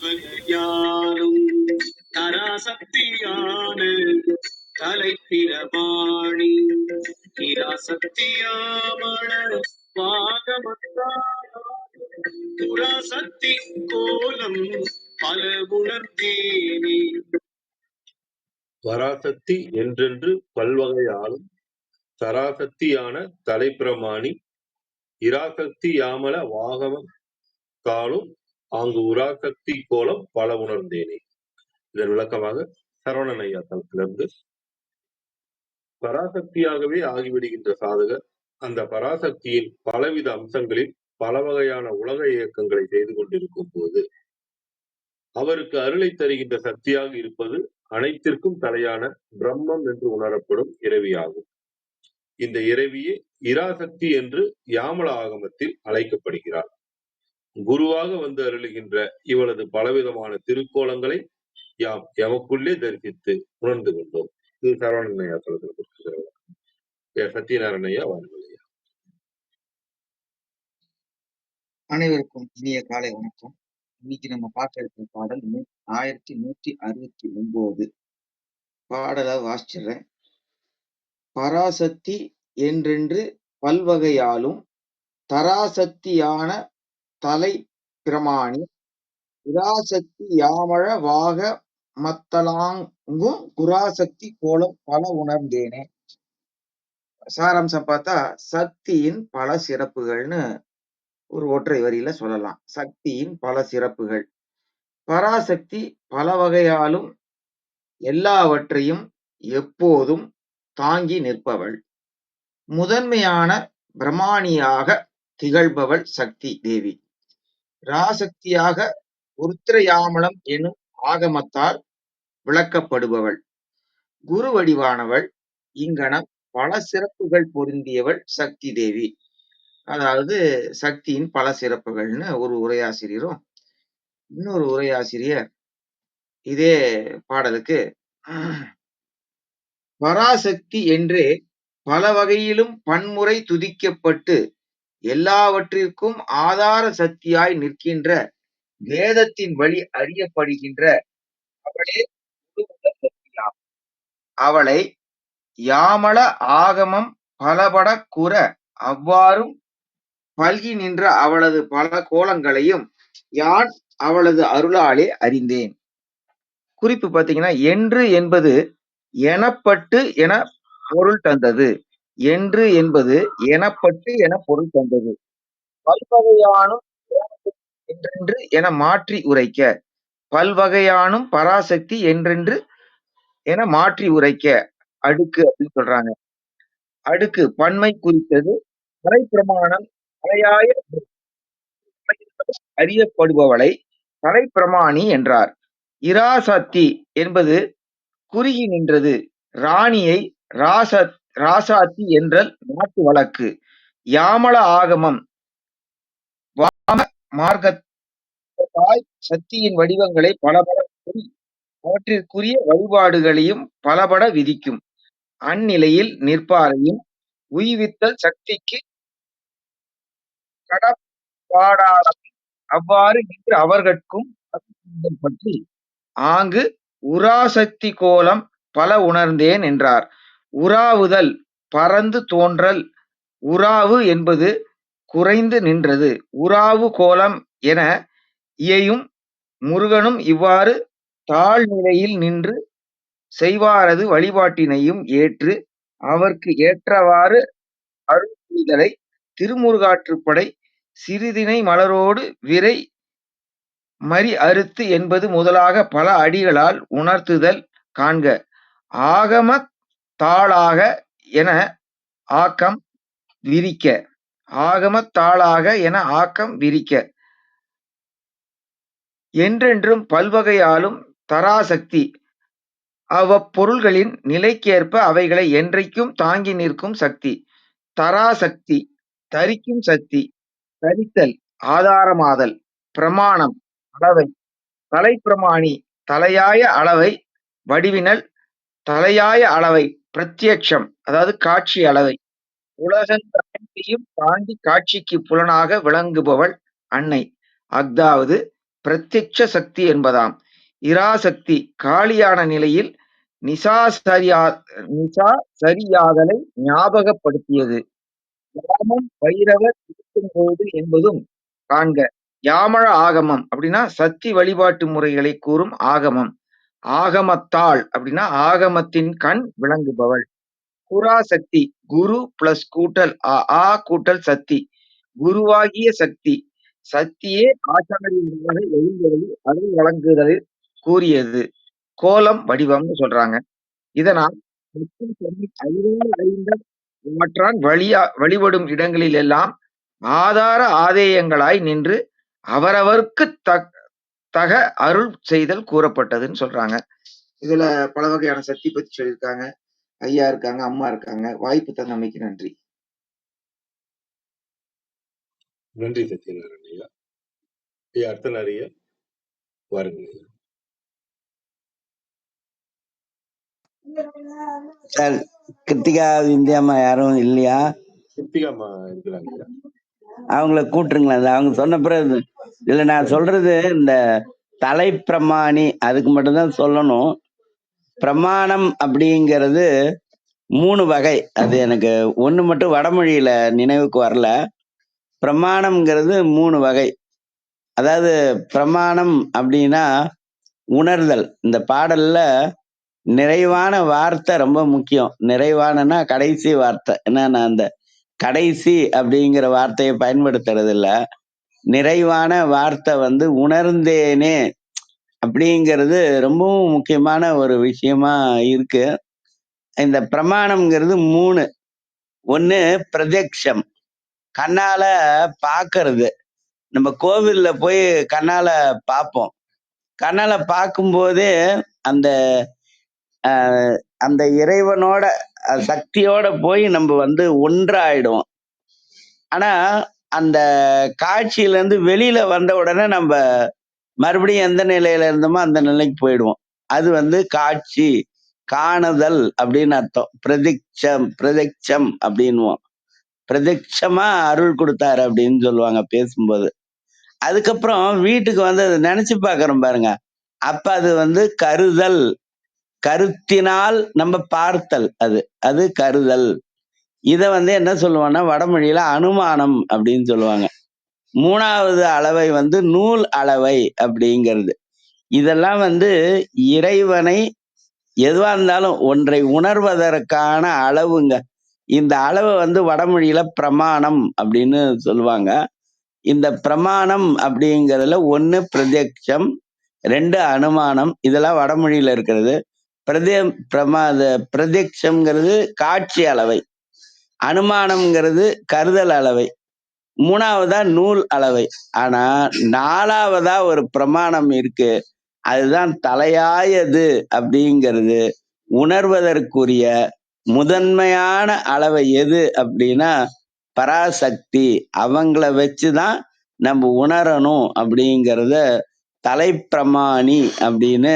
பல்வகையாலும் தராசக்தியான தலைப்பிரமாணி இராசக்தியாமள துராசக்தி கோலம் பல உணர்ந்தேனே. பராசக்தி என்றென்று பல்வகையாலும் தராசக்தியான தலைப்பிரமாணி இராசக்தி யாமல வாகவ காலும் ஆங்கு உராசக்தி கோலம் பல உணர்ந்தேனே. இதன் விளக்கமாக சரவணன் ஐயா தளத்திலிருந்து, பராசக்தியாகவே ஆகிவிடுகின்ற சாதகர் அந்த பராசக்தியின் பலவித அம்சங்களில் பல வகையான உலக இயக்கங்களை செய்து கொண்டிருக்கும் போது அவருக்கு அருளை தருகின்ற சக்தியாக இருப்பது அனைத்திற்கும் தலையான பிரம்மம் என்று உணரப்படும் இறைவியாகும். இந்த இறைவியே இராசக்தி என்று யாமல ஆகமத்தில் அழைக்கப்படுகிறார். குருவாக வந்து அருளுகின்ற இவளது பலவிதமான திருக்கோலங்களை யாம் எமக்குள்ளே தரிசித்து உணர்ந்து கொண்டோம். இது சரவணனையா சொல்றது. சத்யநாராயணையா வாழ்வலையா. அனைவருக்கும் இனிய காலை வணக்கம். இன்னைக்கு நம்ம பார்க்க இருக்கிற பாடல் 1169 பாடலை வாசிச்சிடுறேன். பராசக்தி என்றென்று பல்வகையாலும் தராசக்தியான தலை பிரமாணி இராசக்தி யாமழ வாக மத்தலாங்கும் குராசக்தி கோலம் பல உணர்ந்தேனே. சாராம்சம் பார்த்தா சக்தியின் பல சிறப்புகள்னு ஒரு ஒற்றை வரியில சொல்லலாம். சக்தியின் பல சிறப்புகள். பராசக்தி பல வகையாலும் எல்லாவற்றையும் எப்போதும் தாங்கி நிற்பவள். முதன்மையான பிரமாணியாக திகழ்பவள் சக்தி தேவி. ராசக்தியாக உருத்திரயாமளம் எனும் ஆகமத்தால் விளக்கப்படுபவள். குரு வடிவானவள். இங்கனம் பல சிறப்புகள் பொருந்தியவள் சக்தி தேவி. அதாவது சக்தியின் பல சிறப்புகள்னு ஒரு உரையாசிரியரும், இன்னொரு உரையாசிரியர் இதே பாடலுக்கு பராசக்தி என்றே பல வகையிலும் பன்முறை துதிக்கப்பட்டு எல்லாவற்றிற்கும் ஆதார சக்தியாய் நிற்கின்ற வேதத்தின் வழி அறியப்படுகின்ற அவளே சக்தியாம். அவளை யாமள ஆகமம் பலபட கூற அவ்வாறும் பல்கி நின்ற அவளது பல கோலங்களையும் யான் அவளது அருளாலே அறிந்தேன். குறிப்பு பார்த்தீங்கன்னா, என்று என்பது எனப்பட்டு என பொருள் தந்தது. என்று என்பது எனப்பட்டு என பொருள் தந்தது. பல்வகையானும் என்றென்று என மாற்றி உரைக்க, பல்வகையானும் பராசக்தி என்றென்று என மாற்றி உரைக்க. அடுக்கு அப்படின்னு சொல்றாங்க. அடுக்கு பன்மை குறித்தது. அரை பிரமாணம் தலையாய அறியப்படுபவளை தலை பிரமாணி என்றார். இராசக்தி என்பது குறுகி நின்றது. ராணியை ராசாத்தி என்றல் நாட்டு வழக்கு. யாமள ஆகமம் வாம மார்க்கத்தாய் சக்தியின் வடிவங்களை பலபட கூறி அவற்றிற்குரிய வழிபாடுகளையும் பலபட விதிக்கும். அந்நிலையில் நிற்பாரையும் உய்வித்தல் சக்திக்கு கடப்பாடாளம். அவ்வாறு நின்று அவர்கட்கும் பற்றி ஆங்கு உராசக்தி கோலம் பல உணர்ந்தேன் என்றார். உராவுதல் பறந்து தோன்றல். உராவு என்பது குறைந்து நின்றது. உராவு கோலம் என இயையும் முருகனும் இவ்வாறு தாழ்நிலையில் நின்று செய்வாரது வழிபாட்டினையும் ஏற்று அவர்க்கு ஏற்றவாறு அருள் புரிதலை திருமுருகாற்றுப்படை சிறிதினை மலரோடு விரை மறி அறுத்து என்பது முதலாக பல அடிகளால் உணர்த்துதல் காண்க. ஆகமத் தாளாக என ஆக்கம் விரிக்க. ஆகமத்தாளாக என ஆக்கம் விரிக்க. என்றென்றும் பல்வகையாலும் தராசக்தி அவ்வப்பொருள்களின் நிலைக்கேற்ப அவைகளை என்றைக்கும் தாங்கி நிற்கும் சக்தி. தராசக்தி தரிக்கும் சக்தி. தரித்தல் ஆதாரமாதல். பிரமாணம் அளவை. தலைப்பிரமாணி தலையாய அளவை. வடிவினல் தலையாய அளவை. பிரத்யக்ஷம் அதாவது காட்சி அளவை. உலகத்தையும் தாண்டி காட்சிக்கு புலனாக விளங்குபவள் அன்னை. அஃதாவது பிரத்யட்ச சக்தி என்பதாம். இராசக்தி காலியான நிலையில் நிசா சரியாதலை ஞாபகப்படுத்தியது. யாமம் பைரவர் இருக்கும்போது என்பதும் காண்க. யாமள ஆகமம் அப்படின்னா சக்தி வழிபாட்டு முறைகளை கூறும் ஆகமம். ஆகமத்தாள் அப்படின்னா ஆகமத்தின் கண் விளங்குபவள். புராசக்தி குரு பிளஸ் கூட்டல் ஆ கூட்டல் சக்தி. குருவாகிய சக்தி. சக்தியே ஆச்சாரியர்களாக எழுந்தருளி அருள் வழங்குதலில் கூறியது. கோலம் வடிவம்னு சொல்றாங்க. இதனால் அறிவால் அறிந்த மாற்றான் வழிபடும் இடங்களில் எல்லாம் ஆதார ஆதேயங்களாய் நின்று அவரவர்க்கு தக அருள் செய்தல் கூறப்பட்டதுன்னு சொல்றாங்க. இதுல பல வகையான சக்தி பத்தி சொல்லியிருக்காங்க. ஐயா இருக்காங்க, அம்மா இருக்காங்க. வாய்ப்பு தந்தமைக்கு நன்றி. நன்றி சத்யநாராயண ஐயா. ஐயா அர்த்தநாரிய வாருங்கள். சார், கிருத்திகா இந்தியாமா யாரும் இல்லையா? கிருத்திகாமா இருக்கிறாங்க ஐயா. அவங்கள கூட்டுருங்களா? அவங்க சொன்ன பிறகு இதுல நான் சொல்றது இந்த தலை பிரமாணி அதுக்கு மட்டும்தான் சொல்லணும். பிரமாணம் அப்படிங்கிறது 3 வகை. அது எனக்கு ஒண்ணு மட்டும் வடமொழியில நினைவுக்கு வரல. பிரமாணம்ங்கிறது 3 வகை. அதாவது பிரமாணம் அப்படின்னா உணர்தல். இந்த பாடல்ல நிறைவான வார்த்தை ரொம்ப முக்கியம். நிறைவானன்னா கடைசி வார்த்தை. ஏன்னா நான் அந்த கடைசி அப்படிங்கிற வார்த்தையை பயன்படுத்துறது இல்ல. நிறைவான வார்த்தை உணர்ந்தேனே அப்படிங்கிறது ரொம்பவும் முக்கியமான ஒரு விஷயமா இருக்கு. இந்த பிரமாணம்ங்கிறது 3. ஒண்ணு பிரத்யக்ஷம், கண்ணால பாக்குறது. நம்ம கோவில்ல போய் கண்ணால பார்ப்போம். கண்ணால பார்க்கும்போதே அந்த அந்த இறைவனோட சக்தியோட போய் நம்ம ஒன்றாயிடுவோம். ஆனா அந்த காட்சியில இருந்து வெளியில வந்த உடனே நம்ம மறுபடியும் எந்த நிலையில இருந்தோமோ அந்த நிலைக்கு போயிடுவோம். அது காட்சி, காணுதல் அப்படின்னு அர்த்தம். பிரதிக்ஷம் அப்படின்னுவோம். பிரதிக்ஷமா அருள் கொடுத்தாரு அப்படின்னு சொல்லுவாங்க பேசும்போது. அதுக்கப்புறம் வீட்டுக்கு அதை நினைச்சு பாக்குறோம் பாருங்க. அப்ப அது கருதல், கருத்தினால் நம்ம பார்த்தல். அது கருதல். இத என்ன சொல்லுவாங்கன்னா வடமொழியில அனுமானம் அப்படின்னு சொல்லுவாங்க. 3வது அளவை நூல் அளவை அப்படிங்கிறது. இதெல்லாம் இறைவனை எதுவா இருந்தாலும் ஒன்றை உணர்வதற்கான அளவுங்க. இந்த அளவை வடமொழியில பிரமாணம் அப்படின்னு சொல்லுவாங்க. இந்த பிரமாணம் அப்படிங்கிறதுல 1 பிரத்யக்ஷம், 2 அனுமானம். இதெல்லாம் வடமொழியில இருக்கிறது. பிரத்யக்ஷம்ங்கிறது காட்சி அளவை, அனுமானம்ங்கிறது கருதல் அளவை, 3வதா நூல் அளவை. ஆனா 4வதா ஒரு பிரமாணம் இருக்கு. அதுதான் தலையாயது அப்படிங்கிறது. உணர்வதற்குரிய முதன்மையான அளவை எது அப்படின்னா பராசக்தி. அவங்கள வச்சுதான் நம்ம உணரணும் அப்படிங்கிறத தலைப்பிரமாணி அப்படின்னு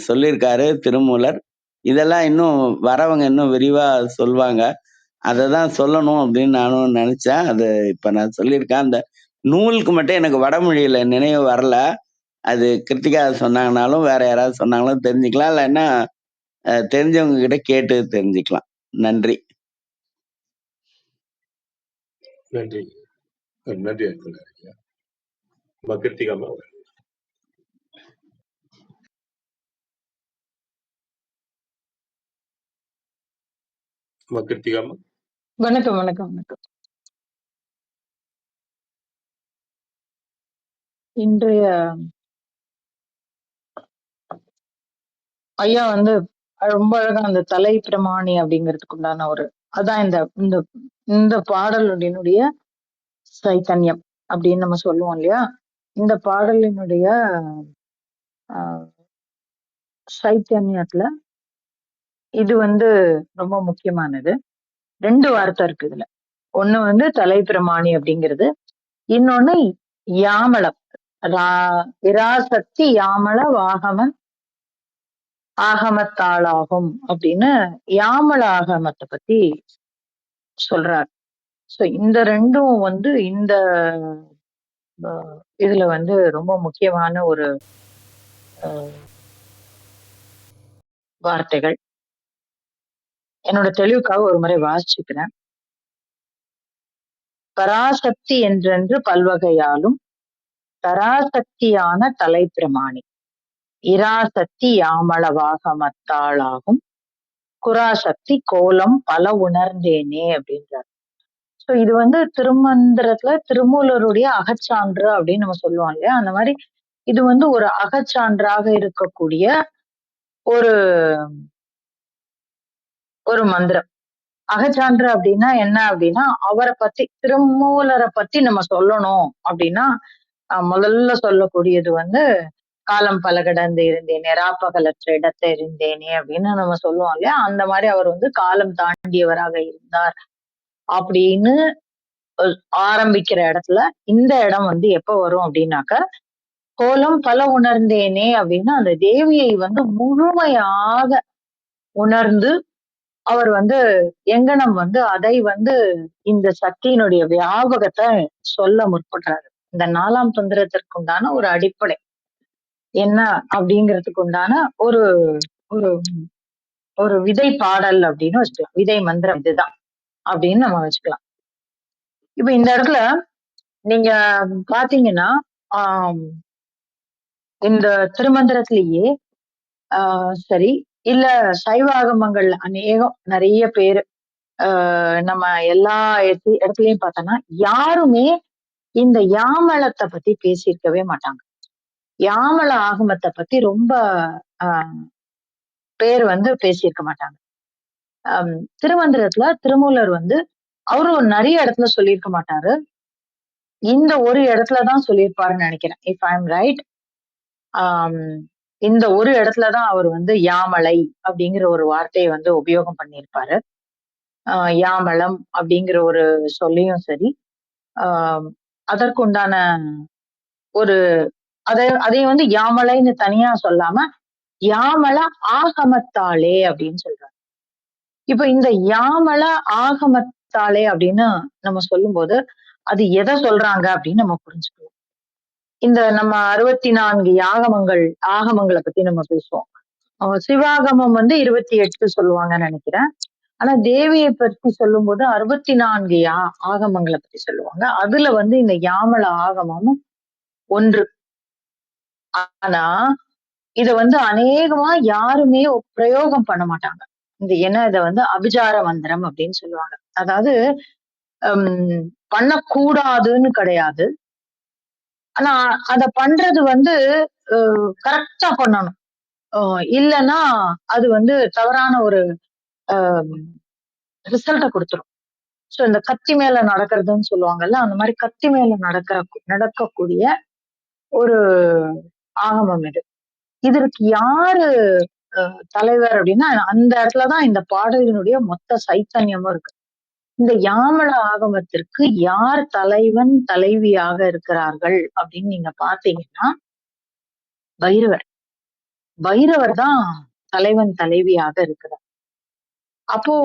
சொல்லியிருக்காரு திருமூலர். இதெல்லாம் இன்னும் வரவங்க இன்னும் விரிவா சொல்லுவாங்க. அதை தான் சொல்லணும் அப்படின்னு நானும் நினைச்சேன். அது இப்ப நான் சொல்லியிருக்கேன். அந்த நூலுக்கு மட்டும் எனக்கு வடமொழியில நினைவு வரல. அது கிருத்திகா சொன்னாங்கனாலும் வேற யாராவது சொன்னாங்களும் தெரிஞ்சுக்கலாம். இல்லைன்னா தெரிஞ்சவங்க கிட்ட கேட்டு தெரிஞ்சுக்கலாம். நன்றி. நன்றி நன்றி அர்த்தநாரிய. கிருத்திகாமா கிருத்திகாமா. வணக்கம் வணக்கம் வணக்கம். இன்றைய ஐயா ரொம்ப அழகா அந்த தலை பிரமாணி அப்படிங்கிறதுக்கு உண்டான அதான் இந்த இந்த பாடலினுடைய சைத்தன்யம் அப்படின்னு நம்ம சொல்லுவோம் இல்லையா. இந்த பாடலினுடைய சைத்தன்யத்துல இது ரொம்ப முக்கியமானது. 2 வார்த்தை இருக்கு இதுல. ஒண்ணு தலை பிரமாணி அப்படிங்கிறது, இன்னொன்னு யாமளம். இராசக்தி யாமள வாகமன் ஆகமத்தாளாகும் அப்படின்னு யாமள ஆகமத்தை பத்தி சொல்றார். சோ இந்த ரெண்டும் இந்த இதுல வந்து ரொம்ப முக்கியமான ஒரு வார்த்தைகள். என்னோட தெளிவுக்காக ஒரு முறை வாசிச்சுக்கிறேன். பராசக்தி என்றென்று பல்வகையாலும் தராசக்தியான தலைப்பிரமாணி இராசக்தி யாமளவாக மத்தாளாகும் குராசக்தி கோலம் பல உணர்ந்தேனே அப்படின்றார். சோ இது வந்து திருமந்திரத்துல திருமூலருடைய அகச்சான்று அப்படின்னு நம்ம சொல்லுவோம் இல்லையா, அந்த மாதிரி இது வந்து ஒரு அகச்சான்றாக இருக்கக்கூடிய ஒரு ஒரு மந்திரம். அகச்சான்று அப்படின்னா என்ன அப்படின்னா, அவரை பத்தி திருமூலரை பத்தி நம்ம சொல்லணும் அப்படின்னா முதல்ல சொல்லக்கூடியது வந்து காலம் பல கடந்து இருந்தேனே ராப்பகலற்ற இடத்தை இருந்தேனே அப்படின்னு நம்ம சொல்லுவோம் இல்லையா, அந்த மாதிரி அவர் வந்து காலம் தாண்டியவராக இருந்தார் அப்படின்னு ஆரம்பிக்கிற இடத்துல இந்த இடம் வந்து எப்ப வரும் அப்படின்னாக்க, கோலம் பல உணர்ந்தேனே அப்படின்னா அந்த தேவியை வந்து முழுமையாக உணர்ந்து அவர் வந்து எங்கனம் வந்து அதை வந்து இந்த சக்தியினுடைய வியாபகத்தை சொல்ல முற்படுறாரு. இந்த 4ஆம் தந்திரத்திற்கு உண்டான ஒரு அடிப்படை என்ன அப்படிங்கிறதுக்கு உண்டான ஒரு ஒரு ஒரு விதை பாடல் அப்படின்னு வச்சுக்கலாம். விதை மந்திரம் இதுதான் அப்படின்னு நம்ம வச்சுக்கலாம். இப்ப இந்த இடத்துல நீங்க பாத்தீங்கன்னா இந்த திருமந்திரத்திலேயே சரி இல்ல சைவ ஆகமங்கள் அநேகம் நிறைய பேரு நம்ம எல்லா இடத்துலயும் பார்த்தோம்னா யாருமே இந்த யாமளத்தை பத்தி பேசியிருக்கவே மாட்டாங்க. யாமள ஆகமத்தை பத்தி ரொம்ப பேர் வந்து பேசியிருக்க மாட்டாங்க. திருமந்திரத்துல திருமூலர் வந்து அவரும் நிறைய இடத்துல சொல்லியிருக்க மாட்டாரு. இந்த ஒரு இடத்துலதான் சொல்லியிருப்பாருன்னு நினைக்கிறேன், இஃப் ஐ எம் ரைட். இந்த ஒரு இடத்துலதான் அவர் வந்து யாமளை அப்படிங்கிற ஒரு வார்த்தையை வந்து உபயோகம் பண்ணியிருப்பாரு. யாமளம் அப்படிங்கிற ஒரு சொல்லியும் சரி, அதற்குண்டான ஒரு அதை வந்து யாமளைன்னு தனியா சொல்லாம யாமள ஆகமத்தாளே அப்படின்னு சொல்றாங்க. இப்ப இந்த யாமள ஆகமத்தாளே அப்படின்னு நம்ம சொல்லும்போது அது எதை சொல்றாங்க அப்படின்னு நம்ம புரிஞ்சுக்கலாம். இந்த நம்ம 64 ஆகமங்களை பத்தி நம்ம பேசுவோம். சிவாகமம் வந்து 28 சொல்லுவாங்கன்னு நினைக்கிறேன். ஆனா தேவியை பத்தி சொல்லும் போது 64 ஆகமங்களை பத்தி சொல்லுவாங்க. அதுல வந்து இந்த யாமள ஆகமமும் ஒன்று. ஆனா இத வந்து அநேகமா யாருமே பிரயோகம் பண்ண மாட்டாங்க. ஏன்னா இத வந்து அபிஜார மந்திரம் அப்படின்னு சொல்லுவாங்க. அதாவது பண்ணக்கூடாதுன்னு கிடையாது, ஆனா அத பண்றது வந்து கரெக்டா பண்ணணும். இல்லைன்னா அது வந்து தவறான ஒரு ரிசல்ட்ட கொடுத்துரும். சோ இந்த கத்தி மேல நடக்கிறதுன்னு சொல்லுவாங்கல்ல, அந்த மாதிரி கத்தி மேல நடக்கக்கூடிய ஒரு ஆகமம் இது. இதற்கு யாரு தலைவர் அப்படின்னா அந்த இடத்துலதான் இந்த பாடலினுடைய மொத்த சைத்தன்யமும் இருக்கு. இந்த யாமள ஆகமத்திற்கு யார் தலைவன் தலைவியாக இருக்கிறார்கள் அப்படின்னு நீங்க பாத்தீங்கன்னா பைரவர் தான் தலைவன் தலைவியாக இருக்கிறார். அப்போ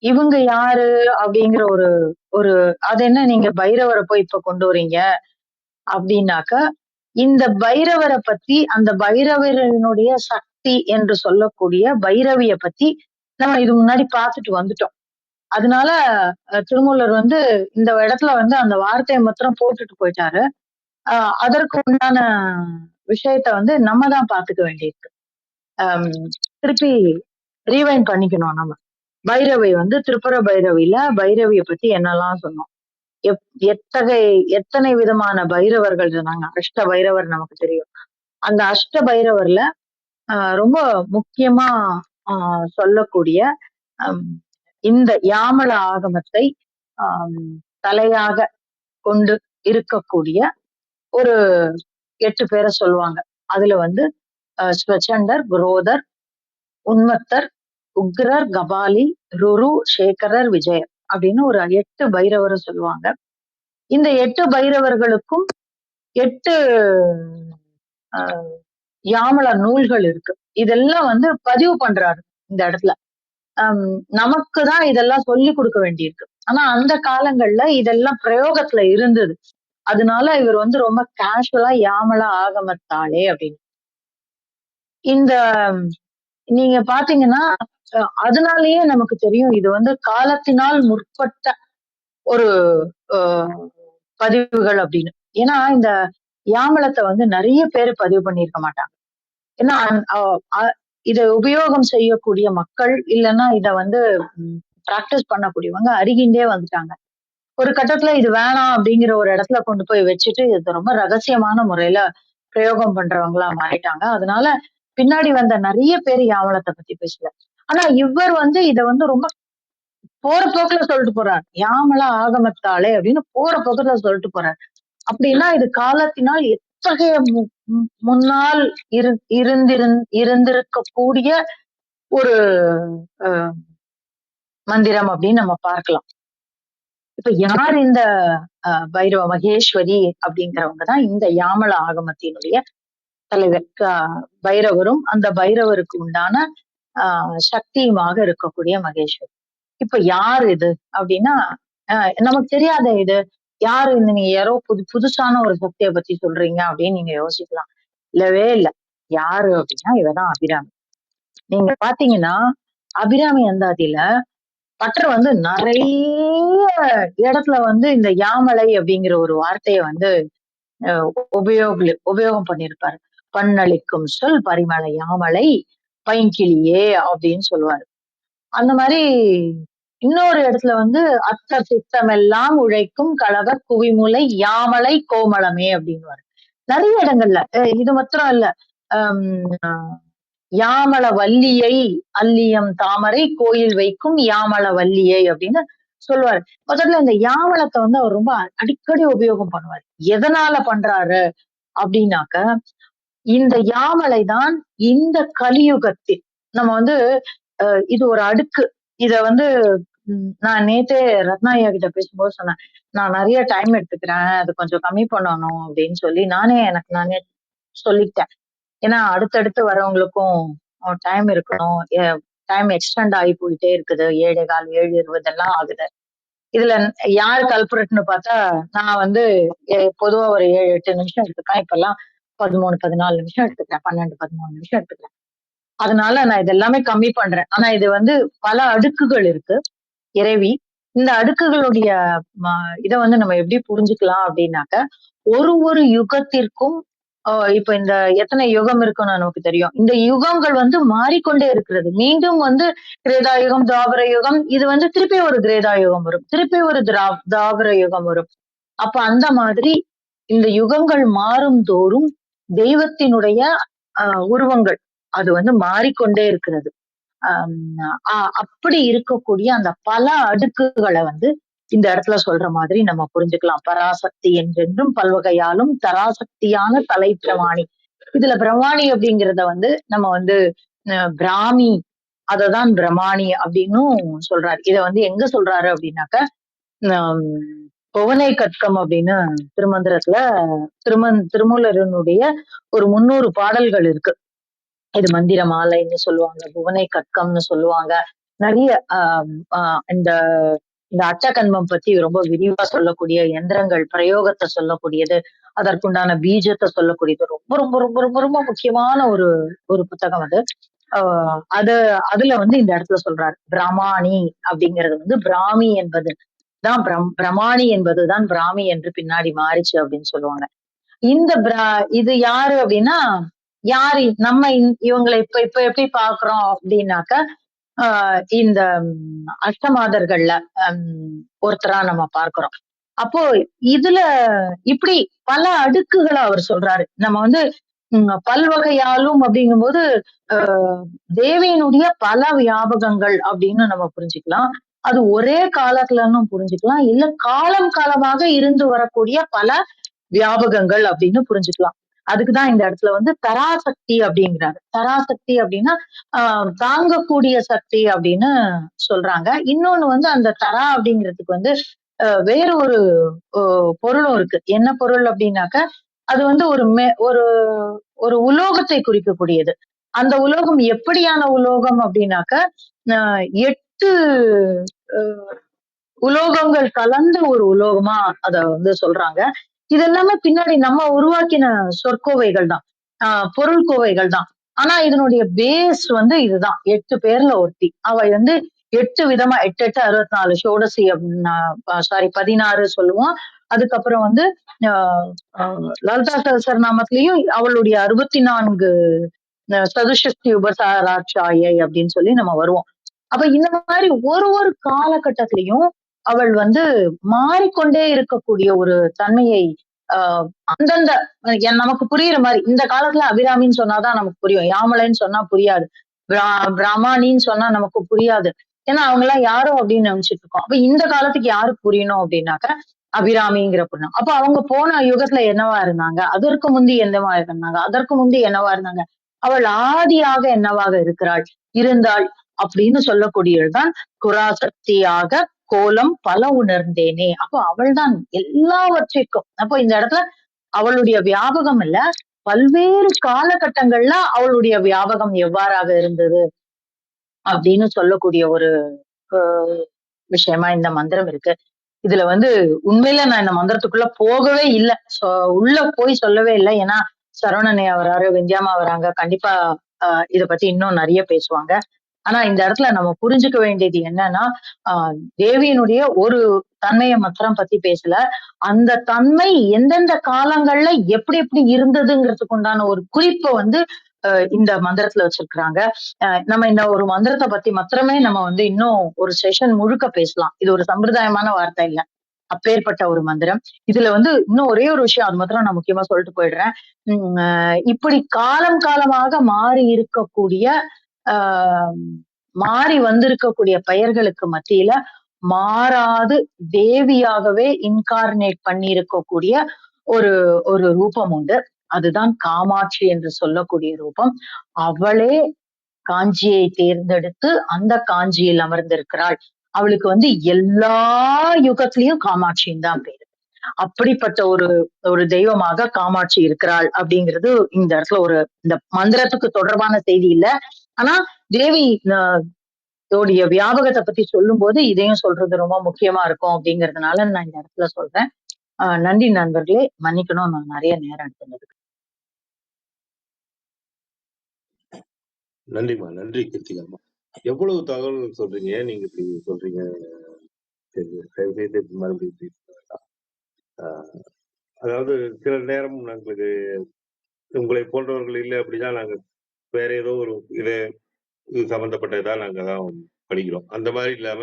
இவங்க யாரு அப்படிங்கிற ஒரு அது என்ன நீங்க பைரவரை போய் இப்ப கொண்டு வரீங்க அப்படின்னாக்க, இந்த பைரவரை பத்தி அந்த பைரவரனுடைய சக்தி என்று சொல்லக்கூடிய பைரவிய பத்தி நம்ம இது முன்னாடி பார்த்துட்டு வந்துட்டோம். அதனால திருமூலர் வந்து இந்த இடத்துல வந்து அந்த வார்த்தையை மாத்திரம் போட்டுட்டு போயிட்டாரு. அதற்கு உண்டான விஷயத்த வந்து நம்ம தான் பாத்துக்க வேண்டியிருக்கு. திருப்பி ரீவைண்ட் பண்ணிக்கணும் நம்ம. பைரவி வந்து திரிபுர பைரவியில பைரவிய பத்தி என்னெல்லாம் சொன்னோம், எத்தனை விதமான பைரவர்கள் சொன்னாங்க. அஷ்ட பைரவர் நமக்கு தெரியும். அந்த அஷ்ட பைரவர்ல ரொம்ப முக்கியமா சொல்லக்கூடிய இந்த யாமள ஆகமத்தை தலையாக கொண்டு இருக்கக்கூடிய ஒரு 8 பேரை சொல்லுவாங்க. அதுல வந்து ஸ்வச்சண்டர், குரோதர், உன்மத்தர், உக்ரர், கபாலி, ருரு, சேகரர், விஜயர் அப்படின்னு ஒரு 8 பைரவரை சொல்லுவாங்க. இந்த 8 பைரவர்களுக்கும் 8 யாமள நூல்கள் இருக்கு. இதெல்லாம் வந்து பதிவு பண்றாரு இந்த இடத்துல. நமக்குதான் இதெல்லாம் சொல்லி கொடுக்க வேண்டியிருக்கு. ஆனா அந்த காலங்கள்ல இதெல்லாம் பிரயோகத்துல இருந்தது. அதனால இவர் வந்து ரொம்ப கேஷுவலா யாமள ஆகமத்தாலே அப்படின்னு. இந்த நீங்க பாத்தீங்கன்னா அதனாலேயே நமக்கு தெரியும் இது வந்து காலத்தினால் முற்பட்ட ஒரு பதிவுகள் அப்படின்னு. ஏன்னா இந்த யாமளத்தை வந்து நிறைய பேர் பதிவு பண்ணியிருக்க மாட்டாங்க. ஏன்னா இதை உபயோகம் செய்யக்கூடிய மக்கள் இல்லைன்னா இத வந்து பிராக்டிஸ் பண்ணக்கூடியவங்க அருகின்றே வந்துட்டாங்க. ஒரு கட்டத்துல இது வேணாம் அப்படிங்கிற ஒரு இடத்துல கொண்டு போய் வச்சுட்டு இது ரொம்ப ரகசியமான முறையில பிரயோகம் பண்றவங்களா மாறிட்டாங்க. அதனால பின்னாடி வந்த நிறைய பேர் யாமளத்தை பத்தி பேசல. ஆனா இவர் வந்து இத வந்து ரொம்ப போற போக்குல சொல்லிட்டு போறார். யாமள ஆகமத்தாலே அப்படின்னு போற போக்குல சொல்லிட்டு போறார். அப்படின்னா இது காலத்தினால் எத்தகைய முன்னால் இருந்திருக்கக்கூடிய ஒரு மந்திரம் அப்படின்னு நம்ம பார்க்கலாம். இப்ப யார் இந்த பைரவ மகேஸ்வரி அப்படிங்கிறவங்கதான் இந்த யாமள ஆகமத்தினுடைய தலைவர். பைரவரும் அந்த பைரவருக்கு உண்டான சக்தியுமாக இருக்கக்கூடிய மகேஸ்வரி. இப்ப யார் இது அப்படின்னா நமக்கு தெரியாத இது யாரு இந்த நீங்க யாரோ புதுசான ஒரு சக்தியை பத்தி சொல்றீங்க அப்படின்னு நீங்க யோசிக்கலாம். இல்லவே இல்ல. யாரு அப்படின்னா இவதான் அபிராமி. நீங்க பாத்தீங்கன்னா அபிராமி அந்தாதியில பட்டர் வந்து நிறைய இடத்துல வந்து இந்த யாமலை அப்படிங்கிற ஒரு வார்த்தையை வந்து உபயோகம் பண்ணியிருப்பாரு. பண்ணளிக்கும் சொல் பரிமள யாமலை பைங்கிளியே அப்படின்னு சொல்லுவாரு. அந்த மாதிரி இன்னொரு இடத்துல வந்து அத்த சித்தம் எல்லாம் உழைக்கும் கழக குவிமுலை யாமலை கோமளமே அப்படின்னு நிறைய இடங்கள்ல. இது மாத்திரம் இல்ல, யாமள வல்லியை அல்லியம் தாமரை கோயில் வைக்கும் யாமள வல்லியை அப்படின்னு சொல்லுவாரு. முதல்ல இந்த யாமளத்தை வந்து அவர் ரொம்ப அடிக்கடி உபயோகம் பண்ணுவார். எதனால பண்றாரு அப்படின்னாக்க இந்த யாமலை தான் இந்த கலியுகத்தில் நம்ம வந்து இது ஒரு அடுக்கு. இத வந்து நான் நேத்தே ரத்னாயா கிட்ட பேசும்போது சொன்னேன், நான் நிறைய டைம் எடுத்துக்கிறேன், அது கொஞ்சம் கம்மி பண்ணணும் அப்படின்னு சொல்லி நானே சொல்லிட்டேன். ஏன்னா அடுத்தடுத்து வரவங்களுக்கும் டைம் இருக்கணும். டைம் எக்ஸ்டெண்ட் ஆகி போயிட்டே இருக்குது. 7:15 7:20 எல்லாம் ஆகுது. இதுல யார் கல்புரட்னு பார்த்தா நான் வந்து பொதுவா ஒரு 7-8 நிமிஷம் எடுத்துப்பேன். இப்பெல்லாம் 13-14 நிமிஷம் எடுத்துக்கிறேன். 12-13 நிமிஷம் எடுத்துக்கிறேன். அதனால நான் இதெல்லாமே கம்மி பண்றேன். ஆனா இது வந்து பல அடுக்குகள் இருக்கு இறைவி. இந்த அடுக்குகளுடைய இதை வந்து நம்ம எப்படி புரிஞ்சுக்கலாம் அப்படின்னாக்க ஒரு யுகத்திற்கும் இப்ப இந்த எத்தனை யுகம் இருக்குன்னு நமக்கு தெரியும். இந்த யுகங்கள் வந்து மாறிக்கொண்டே இருக்கிறது. மீண்டும் வந்து கிரேதா யுகம், துவாபர யுகம், இது வந்து திருப்பி ஒரு கிரேதா யுகம் வரும், திருப்பி ஒரு துவாபர யுகம் வரும். அப்ப அந்த மாதிரி இந்த யுகங்கள் மாறும் தோறும் தெய்வத்தினுடைய உருவங்கள் அது வந்து மாறிக்கொண்டே இருக்கிறது. அப்படி இருக்கக்கூடிய அந்த பல அடுக்குகளை வந்து இந்த இடத்துல சொல்ற மாதிரி நம்ம புரிஞ்சுக்கலாம். பராசக்தி என்றென்றும் பல்வகையாலும் தராசக்தியான தலை பிரமாணி. இதுல பிரமாணி அப்படிங்கிறத வந்து நம்ம வந்து பிராமி, அததான் பிரமாணி அப்படின்னும் சொல்றாரு. இத வந்து எங்க சொல்றாரு அப்படின்னாக்க புவனை கட்கம் அப்படின்னு திருமந்திரத்துல திருமூலரனுடைய ஒரு 300 பாடல்கள் இருக்கு. இது மந்திர மாலைன்னு சொல்லுவாங்க, புவனை கட்கம்னு சொல்லுவாங்க. நிறைய இந்த அட்டகன்மம் பத்தி ரொம்ப விரிவா சொல்லக்கூடிய எந்திரங்கள் பிரயோகத்தை சொல்லக்கூடியது, அதற்குண்டான பீஜத்தை சொல்லக்கூடியது ரொம்ப ரொம்ப ரொம்ப ரொம்ப ரொம்ப முக்கியமான ஒரு புத்தகம் அது. அதுல வந்து இந்த இடத்துல சொல்றாரு பிரமாணி அப்படிங்கிறது வந்து பிராமி என்பது தான் பிரமாணி என்பதுதான் பிராமி என்று பின்னாடி மாறிச்சு அப்படின்னு சொல்லுவாங்க. இந்த இது யாரு அப்படின்னா யாரு நம்ம இவங்களை இப்ப எப்படி பாக்குறோம் அப்படின்னாக்க இந்த அஷ்டமாதர்கள்ல ஒருத்தரா நம்ம பார்க்கிறோம். அப்போ இதுல இப்படி பல அடுக்குகளை அவர் சொல்றாரு. நம்ம வந்து பல்வகையாலும் அப்படிங்கும்போது தேவியினுடைய பல வியாபகங்கள் அப்படின்னு நம்ம புரிஞ்சுக்கலாம். அது ஒரே காலத்துலன்னு புரிஞ்சுக்கலாம், இல்ல காலம் காலமாக இருந்து வரக்கூடிய பல வியாபகங்கள் அப்படின்னு புரிஞ்சுக்கலாம். அதுக்குதான் இந்த இடத்துல வந்து தராசக்தி அப்படிங்கிறாரு. தராசக்தி அப்படின்னா தாங்கக்கூடிய சக்தி அப்படின்னு சொல்றாங்க. இன்னொன்னு வந்து அந்த தரா அப்படிங்கிறதுக்கு வந்து வேற ஒரு பொருளும் இருக்கு. என்ன பொருள் அப்படின்னாக்க அது வந்து ஒரு உலோகத்தை குறிக்கக்கூடியது. அந்த உலோகம் எப்படியான உலோகம் அப்படின்னாக்க 8 உலோகங்கள் கலந்த ஒரு உலோகமா அத வந்து சொல்றாங்க. இது எல்லாமே பின்னாடி நம்ம உருவாக்கின சொற்கோவைகள் தான், பொருள் கோவைகள் தான். ஆனா இதனுடைய பேஸ் வந்து இதுதான். 8 பேர்ல ஒருத்தி. அவ வந்து 8 விதமா 8 8 64 ஷோடசி அப்படின்னா சாரி 16 சொல்லுவோம். அதுக்கப்புறம் வந்து ஆஹ் ஆஹ் லலிதா சகஸ்ரநாமத்திலையும் அவளுடைய 64 சதுசக்தி உபசாராட்சாயை அப்படின்னு சொல்லி நம்ம வருவோம். அப்ப இந்த மாதிரி ஒரு ஒரு காலகட்டத்திலையும் அவள் வந்து மாறிக்கொண்டே இருக்கக்கூடிய ஒரு தன்மையை ஆஹ் அந்தந்த நமக்கு புரியுற மாதிரி இந்த காலத்துல அபிராமின்னு சொன்னாதான் நமக்கு புரியும். யாமலைன்னு சொன்னா புரியாது. பிராமணின்னு சொன்னா நமக்கு புரியாது. ஏன்னா அவங்க எல்லாம் யாரோ அப்படின்னு நினைச்சிட்டு இருக்கோம். அப்ப இந்த காலத்துக்கு யாருக்கு புரியணும் அப்படின்னாக்க அபிராமிங்கிற பொண்ணு. அப்ப அவங்க போன யுகத்துல என்னவா இருந்தாங்க, அதற்கு முந்தி என்னவா இருந்தாங்க, அதற்கு முந்தி என்னவா இருந்தாங்க, அவள் ஆதியாக என்னவாக இருக்கிறாள் இருந்தாள் அப்படின்னு சொல்லக்கூடியதுதான் குராசக்தியாக கோலம் பல உணர்ந்தேனே. அப்போ அவள்தான் எல்லாவற்றிற்கும். அப்போ இந்த இடத்துல அவளுடைய வியாபகம் இல்ல, பல்வேறு காலகட்டங்கள்ல அவளுடைய வியாபகம் எவ்வாறாக இருந்தது அப்படின்னு சொல்லக்கூடிய ஒரு விஷயமா இந்த மந்திரம் இருக்கு. இதுல வந்து உண்மையில நான் இந்த மந்திரத்துக்குள்ள போகவே இல்லை, உள்ள போய் சொல்லவே இல்லை. ஏன்னா சரவணனையா வராரு, விந்தியாமா வராங்க, கண்டிப்பா இத பத்தி இன்னும் நிறைய பேசுவாங்க. ஆனா இந்த இடத்துல நம்ம புரிஞ்சுக்க வேண்டியது என்னன்னா, தேவியினுடைய ஒரு தன்மையை மாத்திரம் பத்தி பேசல, அந்த தன்மை எந்தெந்த காலங்கள்ல எப்படி எப்படி இருந்ததுங்கிறதுக்கு உண்டான ஒரு குறிப்பை வந்து இந்த மந்திரத்துல வச்சிருக்கிறாங்க. நம்ம இந்த ஒரு மந்திரத்தை பத்தி மாத்திரமே நம்ம வந்து இன்னும் ஒரு செஷன் முழுக்க பேசலாம். இது ஒரு சம்பிரதாயமான வார்த்தை இல்ல, அப்பேற்பட்ட ஒரு மந்திரம். இதுல வந்து இன்னும் ஒரே ஒரு விஷயம், அது மாத்திரம் நான் முக்கியமா சொல்லிட்டு போயிடுறேன். இப்படி காலம் காலமாக மாறி இருக்கக்கூடிய மாறி வந்திருக்கக்கூடிய பெயர்களுக்கு மத்தியில மாறாது தேவியாகவே இன்கார்னேட் பண்ணி இருக்கக்கூடிய ஒரு ஒரு ரூபம் உண்டு. அதுதான் காமாட்சி என்று சொல்லக்கூடிய ரூபம். அவளே காஞ்சியை தேர்ந்தெடுத்து அந்த காஞ்சியில் அமர்ந்திருக்கிறாள். அவளுக்கு வந்து எல்லா யுகத்திலையும் காமாட்சின்னு தான் பேரு. அப்படிப்பட்ட ஒரு ஒரு தெய்வமாக காமாட்சி இருக்கிறாள் அப்படிங்கிறது இந்த இடத்துல ஒரு இந்த மந்திரத்துக்கு தொடர்பான செய்தி இல்ல. ஆனா தேவி உடைய வியாபகத்தை பத்தி சொல்லும் போது இதையும் சொல்றது ரொம்ப முக்கியமா இருக்கும் அப்படிங்கறதுனால நான் இந்த இடத்துல சொல்றேன். நன்றி நண்பர்களே, மன்னிக்கணும் நான் நிறைய நேரம் எடுத்துனதுக்கு. நன்றிம்மா, நன்றி கிருத்திகாம்மா. எவ்வளவு தகவல் சொல்றீங்க, நீங்க இப்படி சொல்றீங்க. மறுபடியும் அதாவது சில நேரம் நாங்களுக்கு உங்களை போன்றவர்கள் இல்லை அப்படின்னா நாங்க வேற ஏதோ ஒரு இது சம்பந்தப்பட்டதா நாங்க தான் படிக்கிறோம். அந்த மாதிரி இல்லாம